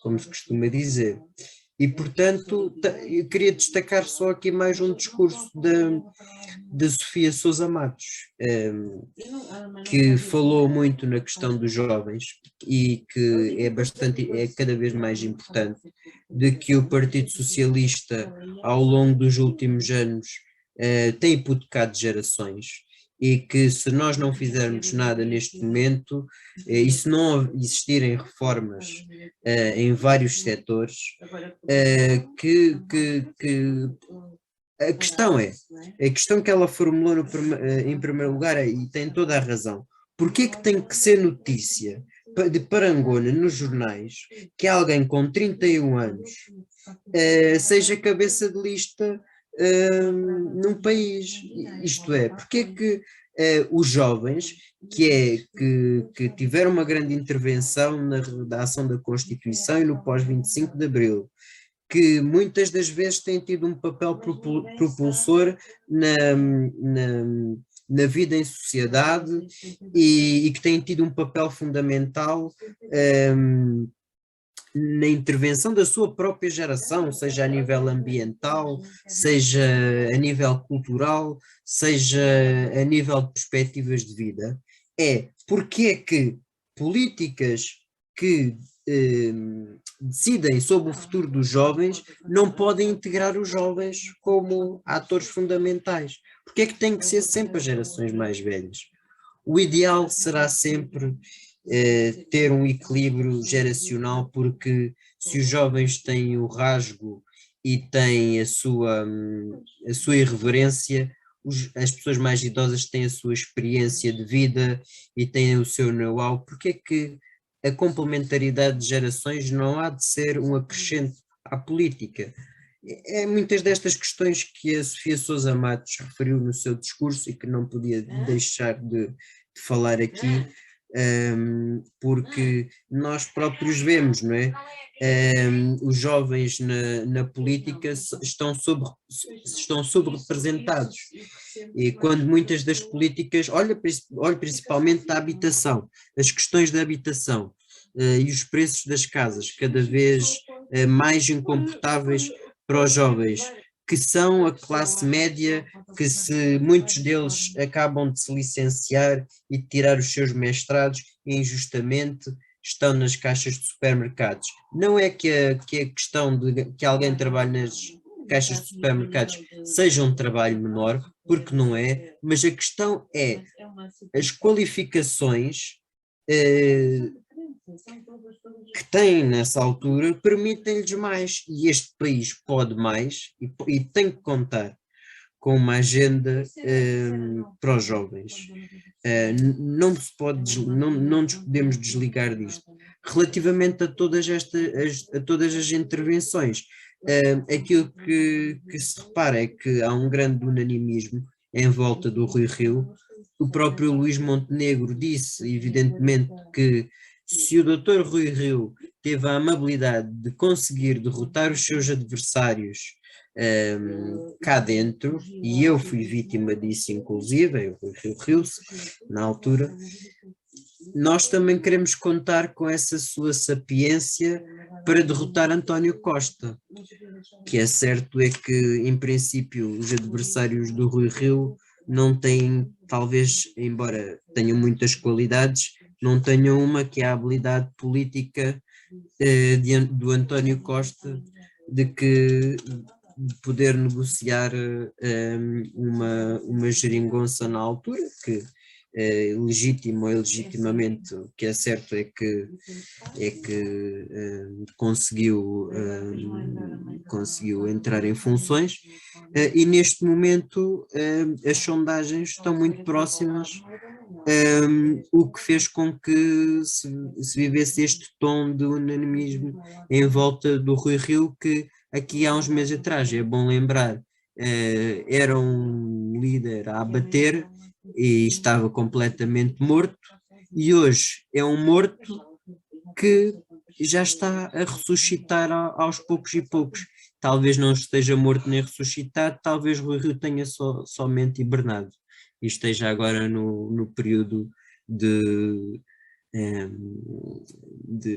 Como se costuma dizer. E, portanto, eu queria destacar só aqui mais um discurso da Sofia Sousa Matos, que falou muito na questão dos jovens e que é cada vez mais importante, de que o Partido Socialista, ao longo dos últimos anos, tem hipotecado gerações. E que se nós não fizermos nada neste momento, e se não existirem reformas em vários setores, a questão que ela formulou em primeiro lugar, e tem toda a razão, porque é que tem que ser notícia de parangona nos jornais que alguém com 31 anos seja cabeça de lista num país? Isto é, porque é que os jovens que tiveram uma grande intervenção na redação da Constituição e no pós-25 de Abril, que muitas das vezes têm tido um papel propulsor na vida em sociedade e que têm tido um papel fundamental na intervenção da sua própria geração, seja a nível ambiental, seja a nível cultural, seja a nível de perspectivas de vida, porque é que políticas que decidem sobre o futuro dos jovens não podem integrar os jovens como atores fundamentais? Porque é que tem que ser sempre as gerações mais velhas? O ideal será sempre ter um equilíbrio geracional, porque se os jovens têm o rasgo e têm a sua irreverência, as pessoas mais idosas têm a sua experiência de vida e têm o seu know-how. Porque é que a complementaridade de gerações não há de ser um acrescente à política? É muitas destas questões que a Sofia Sousa Matos referiu no seu discurso e que não podia deixar de falar aqui, porque nós próprios vemos, não é? Os jovens na política estão sobre-representados, e quando muitas das políticas, olha principalmente da habitação, as questões da habitação e os preços das casas cada vez mais incomportáveis para os jovens, que são a classe média, que se muitos deles acabam de se licenciar e de tirar os seus mestrados e injustamente estão nas caixas de supermercados. Não é que a questão de que alguém trabalhe nas caixas de supermercados seja um trabalho menor, porque não é, mas a questão é as qualificações que têm nessa altura permitem-lhes mais, e este país pode mais e tem que contar com uma agenda para os jovens. Não se pode, não nos podemos desligar disto. Relativamente a todas as intervenções, aquilo que se repara é que há um grande unanimismo em volta do Rui Rio. O próprio Luís Montenegro disse, evidentemente, que se o Dr. Rui Rio teve a amabilidade de conseguir derrotar os seus adversários cá dentro, e eu fui vítima disso inclusive, o Rui Rio riu-se na altura, nós também queremos contar com essa sua sapiência para derrotar António Costa, que é certo é que em princípio os adversários do Rui Rio não têm, talvez, embora tenham muitas qualidades, não tenham uma que é a habilidade política do António Costa de poder negociar uma geringonça na altura, que legítimo ou ilegitimamente, o que é certo é que conseguiu entrar em funções, e neste momento as sondagens estão muito próximas, o que fez com que se vivesse este tom de unanimismo em volta do Rui Rio, que aqui há uns meses atrás, é bom lembrar, era um líder a abater e estava completamente morto, e hoje é um morto que já está a ressuscitar aos poucos e poucos. Talvez não esteja morto nem ressuscitado, talvez Rui Rio tenha somente hibernado e esteja agora no período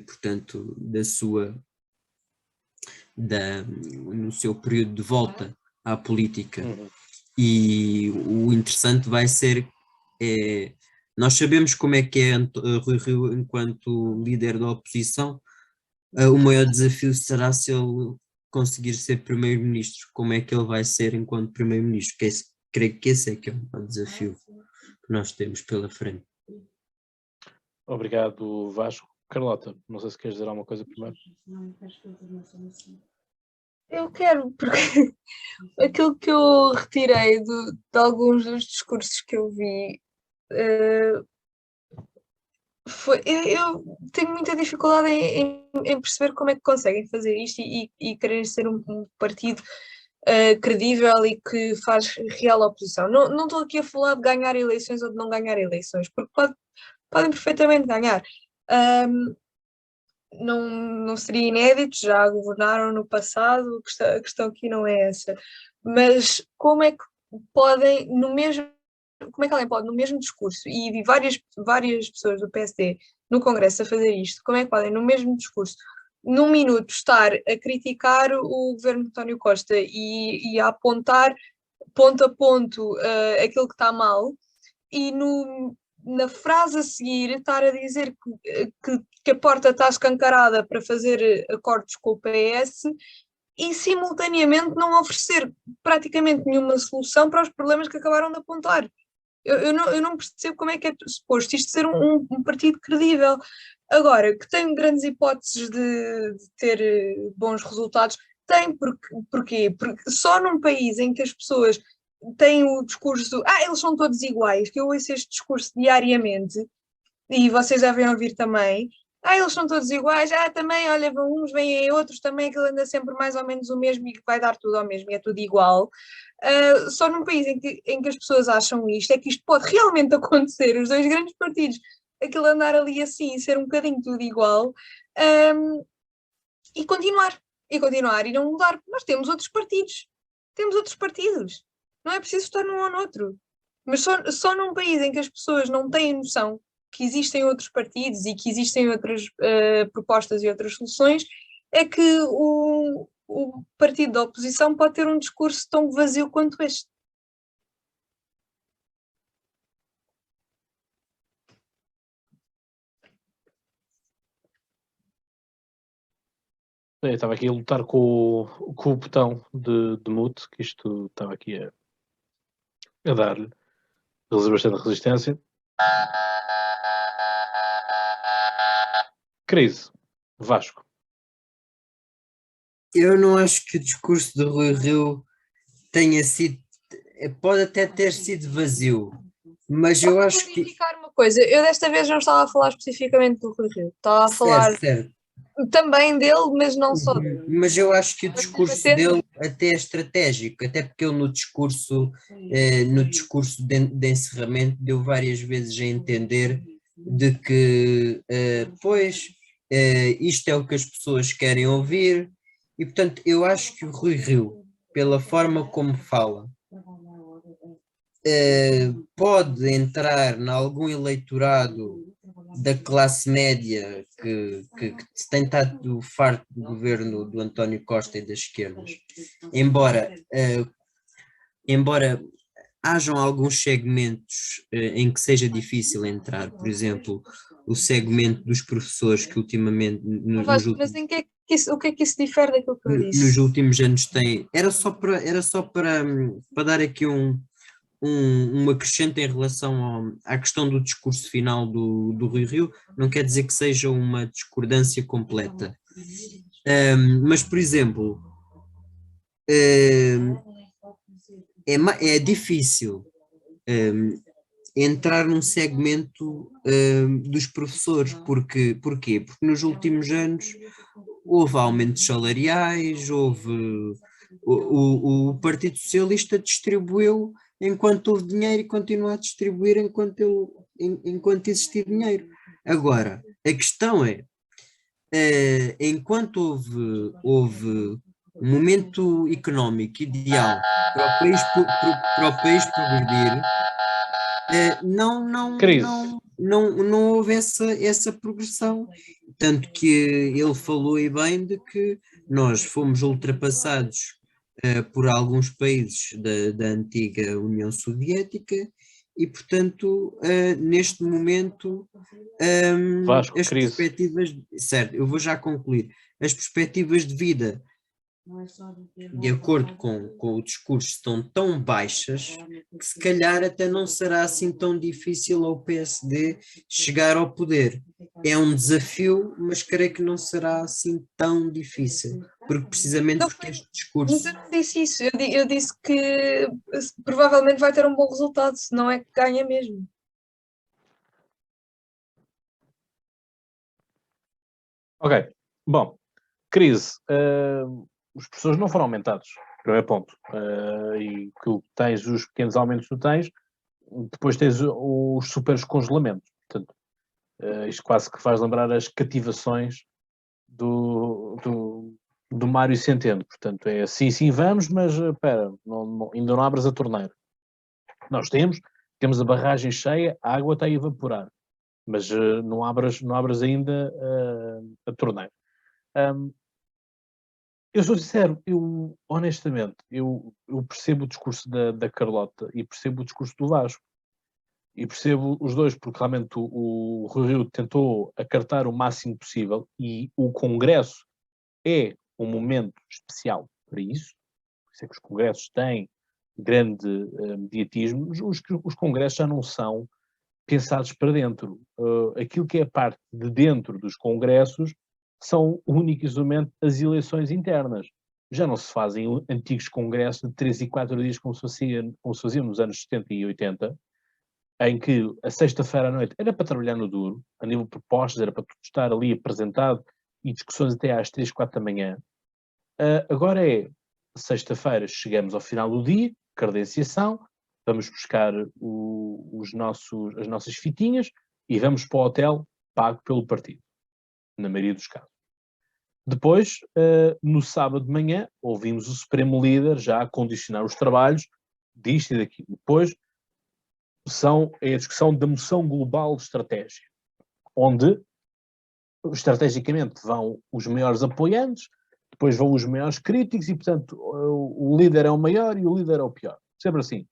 portanto, no seu período de volta à política. E o interessante vai ser, nós sabemos como é que é Rui Rio enquanto líder da oposição. O maior desafio será se ele conseguir ser primeiro-ministro, como é que ele vai ser enquanto primeiro-ministro, creio que esse é que é o maior desafio que nós temos pela frente. Obrigado, Vasco. Carlota, não sei se queres dizer alguma coisa primeiro. Eu quero, porque aquilo que eu retirei de alguns dos discursos que eu vi foi. Eu tenho muita dificuldade em perceber como é que conseguem fazer isto e querem ser um partido credível e que faz real oposição. Não estou aqui a falar de ganhar eleições ou de não ganhar eleições, porque podem perfeitamente ganhar. Não seria inédito, já governaram no passado, a questão aqui não é essa. Mas como é que podem, como é que alguém pode, no mesmo discurso, e vi várias pessoas do PSD no Congresso a fazer isto, como é que podem, no mesmo discurso, num minuto, estar a criticar o governo de António Costa e a apontar ponto a ponto aquilo que está mal, e na frase a seguir estar a dizer que a porta está escancarada para fazer acordos com o PS e simultaneamente não oferecer praticamente nenhuma solução para os problemas que acabaram de apontar. Eu não percebo como é que é suposto isto ser um partido credível. Agora, que tem grandes hipóteses de ter bons resultados, tem. Porquê? Porque só num país em que as pessoas têm o discurso, eles são todos iguais, que eu ouço este discurso diariamente, e vocês devem ouvir também, eles são todos iguais, também, olha, uns vêm outros também, aquilo anda sempre mais ou menos o mesmo e que vai dar tudo ao mesmo, e é tudo igual. Só num país em que as pessoas acham isto, é que isto pode realmente acontecer, os dois grandes partidos, aquilo andar ali assim, ser um bocadinho tudo igual, e continuar, e não mudar. Nós temos outros partidos, não é preciso estar num ou noutro, mas só num país em que as pessoas não têm noção que existem outros partidos e que existem outras propostas e outras soluções, é que o partido da oposição pode ter um discurso tão vazio quanto este. Eu estava aqui a lutar com o botão de mute, que isto estava aqui a dar-lhe bastante resistência. Crise. Vasco. Eu não acho que o discurso de Rui Rio tenha sido, pode até ter sido vazio, mas eu acho que... Clarificar uma coisa, eu desta vez não estava a falar especificamente do Rui Rio, estava a falar Certo. também dele, mas não só dele. Mas eu acho que o discurso debater- dele até é estratégico, até porque ele no discurso de encerramento deu várias vezes a entender de que, isto é o que as pessoas querem ouvir, e portanto eu acho que o Rui Rio, pela forma como fala, pode entrar em algum eleitorado da classe média que tem estado farto do governo do António Costa e das esquerdas, embora hajam alguns segmentos em que seja difícil entrar, por exemplo, o segmento dos professores que ultimamente Mas em que é que isso, o que é que isso difere daquilo que eu nos disse? últimos anos tem, era só para dar aqui um acrescento em relação à questão do discurso final do Rui Rio, não quer dizer que seja uma discordância completa. Mas, por exemplo, é difícil entrar num segmento dos professores. Porquê? Porque nos últimos anos houve aumentos salariais, o Partido Socialista distribuiu enquanto houve dinheiro e continua a distribuir enquanto existir dinheiro. Agora, a questão é, enquanto houve um momento económico ideal para o país progredir, Crise. não houve essa progressão. Tanto que ele falou e bem de que nós fomos ultrapassados por alguns países da antiga União Soviética e, portanto, neste momento, Vasco, as crise. perspectivas, certo, eu vou já concluir, as perspectivas de vida, de acordo com o discurso, estão tão baixas que se calhar até não será assim tão difícil ao PSD chegar ao poder. É um desafio, mas creio que não será assim tão difícil, porque precisamente porque este discurso... Mas eu não disse isso, eu disse que provavelmente vai ter um bom resultado, se não é que ganha mesmo. Ok. Bom, crise. Os professores não foram aumentados, primeiro ponto. E que tens os pequenos aumentos que tu tens, depois tens os super congelamentos. Portanto, isto quase que faz lembrar as cativações do Mário Centeno. Portanto, é sim, vamos, mas espera, ainda não abras a torneira. Nós temos a barragem cheia, a água está a evaporar, mas não abras ainda a torneira. Eu sou sincero, honestamente, eu percebo o discurso da Carlota e percebo o discurso do Vasco. E percebo os dois, porque realmente o Rui Rio tentou acartar o máximo possível e o Congresso é um momento especial para isso. Por isso é que os congressos têm grande mediatismo. Os congressos já não são pensados para dentro. Aquilo que é a parte de dentro dos congressos são unicamente as eleições internas. Já não se fazem antigos congressos de 3 e 4 dias como se fazia nos anos 70 e 80, em que a sexta-feira à noite era para trabalhar no duro, a nível de propostas, era para tudo estar ali apresentado e discussões até às 3, 4 da manhã. Agora é sexta-feira, chegamos ao final do dia, credenciação, vamos buscar as nossas fitinhas e vamos para o hotel pago pelo partido, na maioria dos casos. Depois, no sábado de manhã, ouvimos o Supremo Líder já a condicionar os trabalhos disto e daquilo. Depois, é a discussão da moção global de estratégia, onde estrategicamente vão os maiores apoiantes, depois vão os maiores críticos e, portanto, o líder é o maior e o líder é o pior. Sempre assim.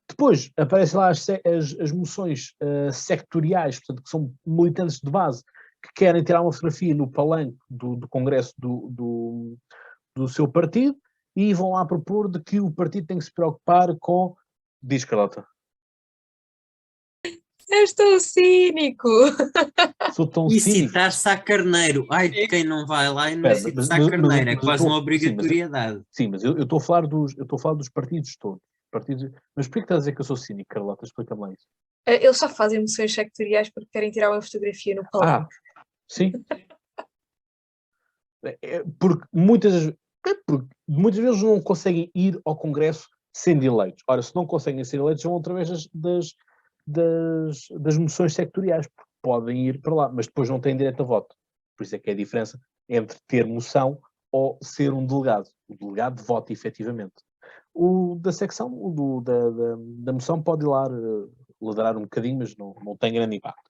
Depois aparecem lá as moções sectoriais, portanto, que são militantes de base, que querem tirar uma fotografia no palanque do congresso do seu partido e vão lá propor de que o partido tem que se preocupar com... Diz, Carlota. És tão cínico! Sou tão E cínico. citar-se a Carneiro. Ai de quem não vai lá e não Espera, cita-se a Carneiro. É quase uma sim, obrigatoriedade. Sim, mas eu estou a falar dos partidos todos. Mas porquê que estás a dizer que eu sou cínico, Carlota? Explica-me lá isso. Eles só fazem moções sectoriais porque querem tirar uma fotografia no palanque. Sim. Porque muitas vezes não conseguem ir ao Congresso sendo eleitos. Ora, se não conseguem ser eleitos, vão através das moções sectoriais, porque podem ir para lá, mas depois não têm direito a voto. Por isso é que é a diferença entre ter moção ou ser um delegado. O delegado vota efetivamente. O da secção, da moção pode ir lá ladrar um bocadinho, mas não tem grande impacto.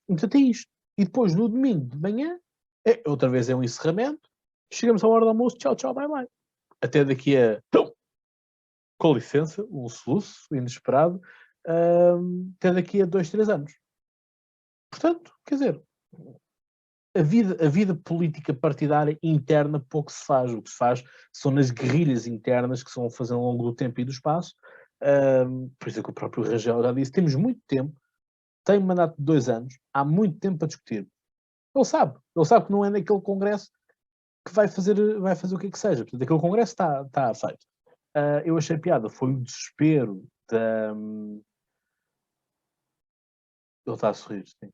Portanto, é isto. E depois, no domingo de manhã, outra vez é um encerramento, chegamos à hora do almoço, tchau, tchau, bye, bye. Até daqui a... Com licença, um soluço inesperado, até daqui a 2, 3 anos. Portanto, quer dizer, a vida política partidária interna pouco se faz. O que se faz são nas guerrilhas internas que se vão fazendo ao longo do tempo e do espaço. Por isso é que o próprio Rangel já disse, temos muito tempo, tem um mandato de 2 anos, há muito tempo para discutir. Ele sabe que não é naquele congresso que vai fazer o que é que seja. Portanto, aquele congresso está feito. Eu achei piada, foi o desespero da... Ele está a sorrir, sim.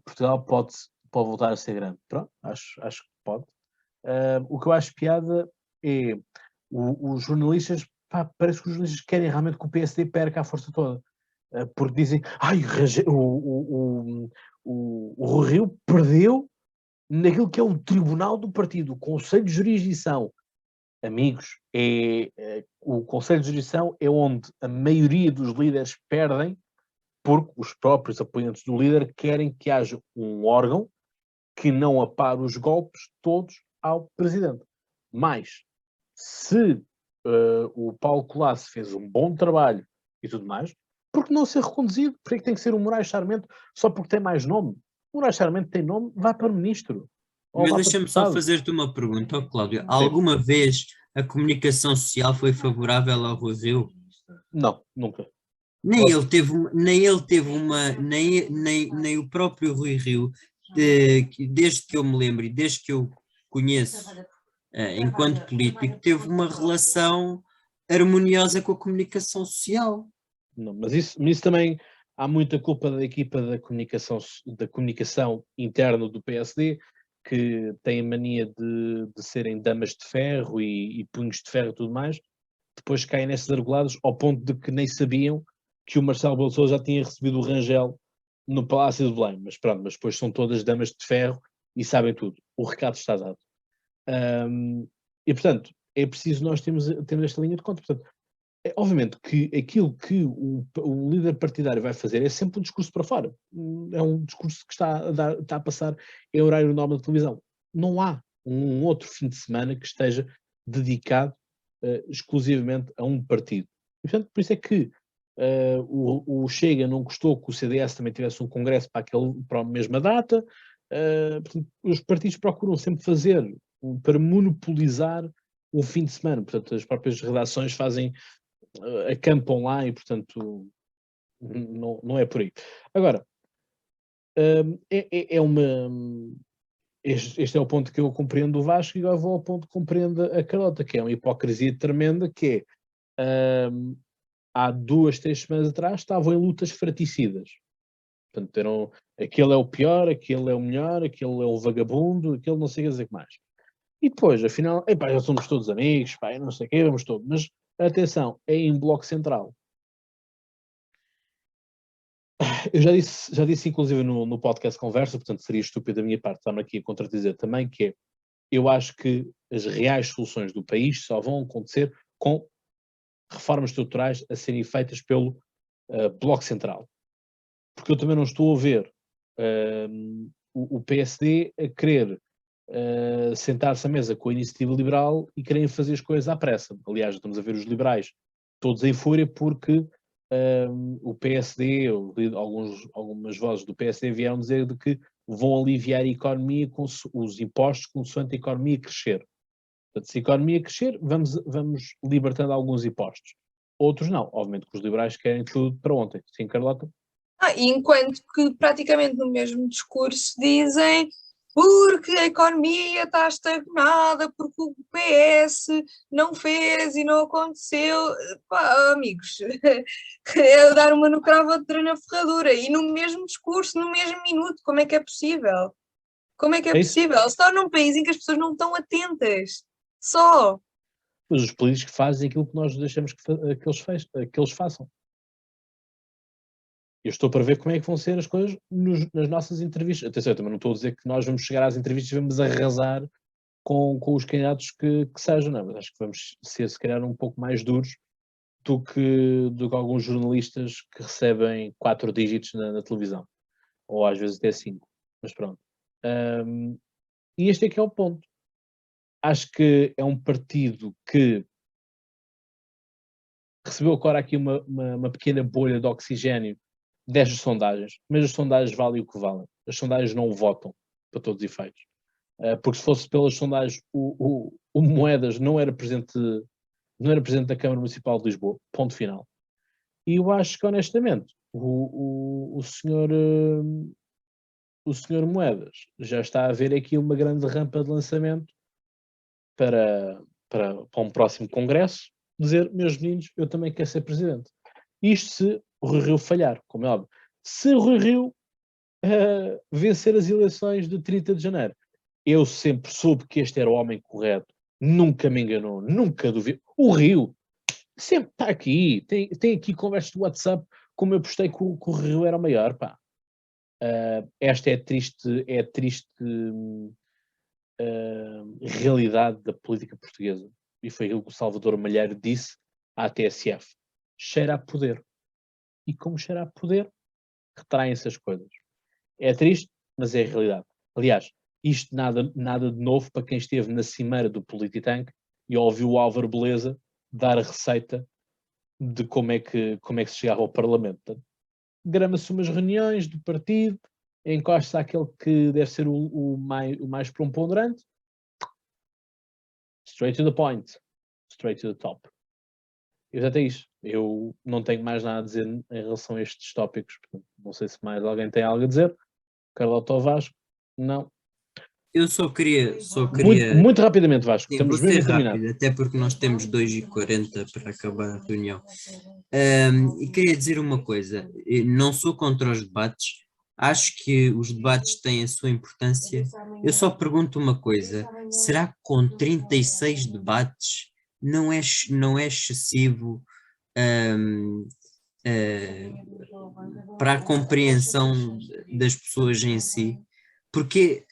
Portugal pode voltar a ser grande. Pronto, acho que pode. O que eu acho piada é os jornalistas, parece que os jornalistas querem realmente que o PSD perca a força toda. Porque dizem, o Rui Rio perdeu naquilo que é o tribunal do partido, o Conselho de Jurisdição. Amigos, o Conselho de Jurisdição é onde a maioria dos líderes perdem, porque os próprios apoiantes do líder querem que haja um órgão que não apare os golpes todos ao presidente. Mas, se o Paulo Colasso fez um bom trabalho e tudo mais, por que não ser reconduzido? Por que tem que ser o Moraes Sarmento só porque tem mais nome? O Moraes Sarmento tem nome, vai para ministro. Mas deixa-me só fazer-te uma pergunta, Cláudio. Alguma vez a comunicação social foi favorável ao Rui Rio? Não, nunca. Nem o próprio Rui Rio, desde que eu me lembro e desde que eu conheço enquanto político, teve uma relação harmoniosa com a comunicação social. Não, mas isso também há muita culpa da equipa da comunicação interna do PSD, que tem a mania de serem damas de ferro e punhos de ferro e tudo mais, depois caem nesses argolados ao ponto de que nem sabiam que o Marcelo Rebelo de Sousa já tinha recebido o Rangel no Palácio de Belém, mas pronto, mas depois são todas damas de ferro e sabem tudo. O recado está dado. E portanto, é preciso nós termos esta linha de conta. Portanto, obviamente que aquilo que o líder partidário vai fazer é sempre um discurso para fora. É um discurso que está a passar em horário normal da televisão. Não há um outro fim de semana que esteja dedicado exclusivamente a um partido. E, portanto, por isso é que o Chega não gostou que o CDS também tivesse um congresso para a mesma data. Portanto, os partidos procuram sempre fazer para monopolizar um fim de semana. Portanto, as próprias redações acampam lá e, portanto, não é por aí. Agora, este é o ponto que eu compreendo do Vasco e agora vou ao ponto que compreendo a Carlota, que é uma hipocrisia tremenda, que é, há 2, 3 semanas atrás estavam em lutas fraticidas. Portanto, aquele é o pior, aquele é o melhor, aquele é o vagabundo, aquele não sei o que dizer mais. E depois, afinal, já somos todos amigos, não sei o que, vamos todos, mas atenção, é em Bloco Central. Eu já disse inclusive no podcast Conversa, portanto seria estúpido da minha parte estar-me aqui a contradizer também, que é, eu acho que as reais soluções do país só vão acontecer com reformas estruturais a serem feitas pelo Bloco Central. Porque eu também não estou a ver o PSD a querer sentar-se à mesa com a Iniciativa Liberal e querem fazer as coisas à pressa. Aliás, estamos a ver os liberais todos em fúria porque o PSD, algumas vozes do PSD vieram dizer de que vão aliviar a economia com os impostos consoante a economia crescer. Portanto, se a economia crescer, vamos libertando alguns impostos. Outros não. Obviamente que os liberais querem tudo para ontem. Sim, Carlota? E enquanto que praticamente no mesmo discurso dizem porque a economia está estagnada, porque o PS não fez e não aconteceu. Pá, amigos, é dar uma no cravo, outra na ferradura. E no mesmo discurso, no mesmo minuto, como é que é possível? Como é que é possível? Só num país em que as pessoas não estão atentas. Só. Mas os políticos fazem aquilo que nós deixamos que eles façam. Eu estou para ver como é que vão ser as coisas nas nossas entrevistas. Atenção, eu também não estou a dizer que nós vamos chegar às entrevistas e vamos arrasar com os candidatos que sejam, não, mas acho que vamos ser, se calhar, um pouco mais duros do que alguns jornalistas que recebem 4 dígitos na televisão. Ou às vezes até 5. Mas pronto. E este é que é o ponto. Acho que é um partido que recebeu agora aqui uma pequena bolha de oxigénio destas sondagens, mas as sondagens valem o que valem. As sondagens não votam, para todos os efeitos. Porque se fosse pelas sondagens, o Moedas não era presidente da Câmara Municipal de Lisboa, ponto final. E eu acho que, honestamente, o senhor Moedas já está a ver aqui uma grande rampa de lançamento para um próximo congresso, dizer, meus meninos, eu também quero ser presidente. Isto se o Rui Rio falhar, como é óbvio. Se o Rui Rio vencer as eleições de 30 de janeiro, eu sempre soube que este era o homem correto, nunca me enganou, nunca duvido. O Rio sempre está aqui, tem aqui conversas de WhatsApp, como eu postei que o Rio era o maior, pá. Esta é a triste realidade da política portuguesa. E foi aquilo que o Salvador Malheiro disse à TSF. Cheira a poder. E como cheira a poder, retraem-se as coisas. É triste, mas é a realidade. Aliás, isto nada de novo para quem esteve na cimeira do Polititank e ouviu o Álvaro Beleza dar a receita de como é que se chegava ao Parlamento. Grama-se umas reuniões do partido, encosta-se àquele que deve ser o mais preponderante, straight to the point, straight to the top. Exato, é isso. Eu não tenho mais nada a dizer em relação a estes tópicos. Portanto, não sei se mais alguém tem algo a dizer. Carlota ou Vasco? Não. Eu só queria... Muito rapidamente, Vasco. Sim, Estamos vou mesmo ser a terminar. rápido, até porque nós temos 2h40 para acabar a reunião. E queria dizer uma coisa. Eu não sou contra os debates. Acho que os debates têm a sua importância. Eu só pergunto uma coisa. Será que com 36 debates não é excessivo para a compreensão das pessoas em si? Porque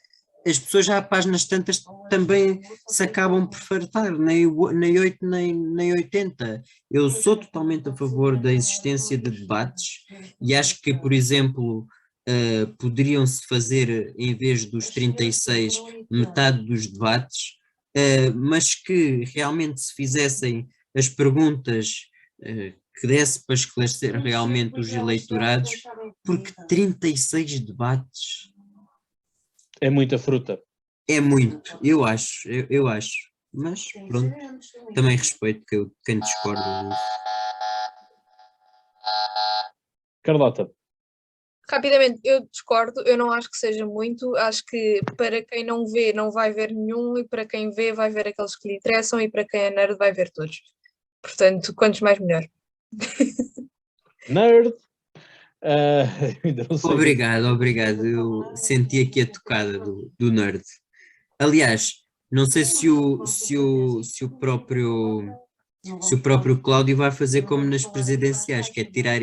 as pessoas já a páginas tantas também se acabam por fartar, nem 8 nem 80. Eu sou totalmente a favor da existência de debates e acho que, por exemplo, poderiam-se fazer, em vez dos 36, metade dos debates, mas que realmente se fizessem as perguntas que desse para esclarecer realmente os eleitorados, porque 36 debates... É muita fruta. É muito, eu acho. Mas pronto, também respeito quem discorda disso. Carlota. Rapidamente, eu discordo, eu não acho que seja muito, acho que para quem não vê, não vai ver nenhum, e para quem vê, vai ver aqueles que lhe interessam, e para quem é nerd, vai ver todos. Portanto, quantos mais melhor. Nerd. Ainda não sei. Obrigado. Eu senti aqui a tocada do nerd. Aliás, não sei se o próprio Cláudio vai fazer como nas presidenciais, que é tirar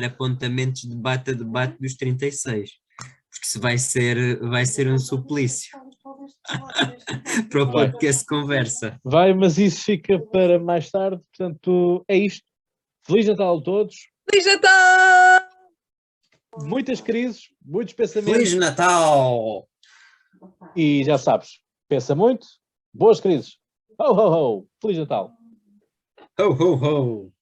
apontamentos de debate a debate dos 36, porque se vai ser um suplício para o podcast conversa. Vai, mas isso fica para mais tarde, portanto é isto. Feliz Natal a todos. Feliz Natal! muitas crises, muitos pensamentos. Feliz Natal! E já sabes, pensa muito, boas crises. Ho, ho, ho! Feliz Natal! Ho, ho, ho!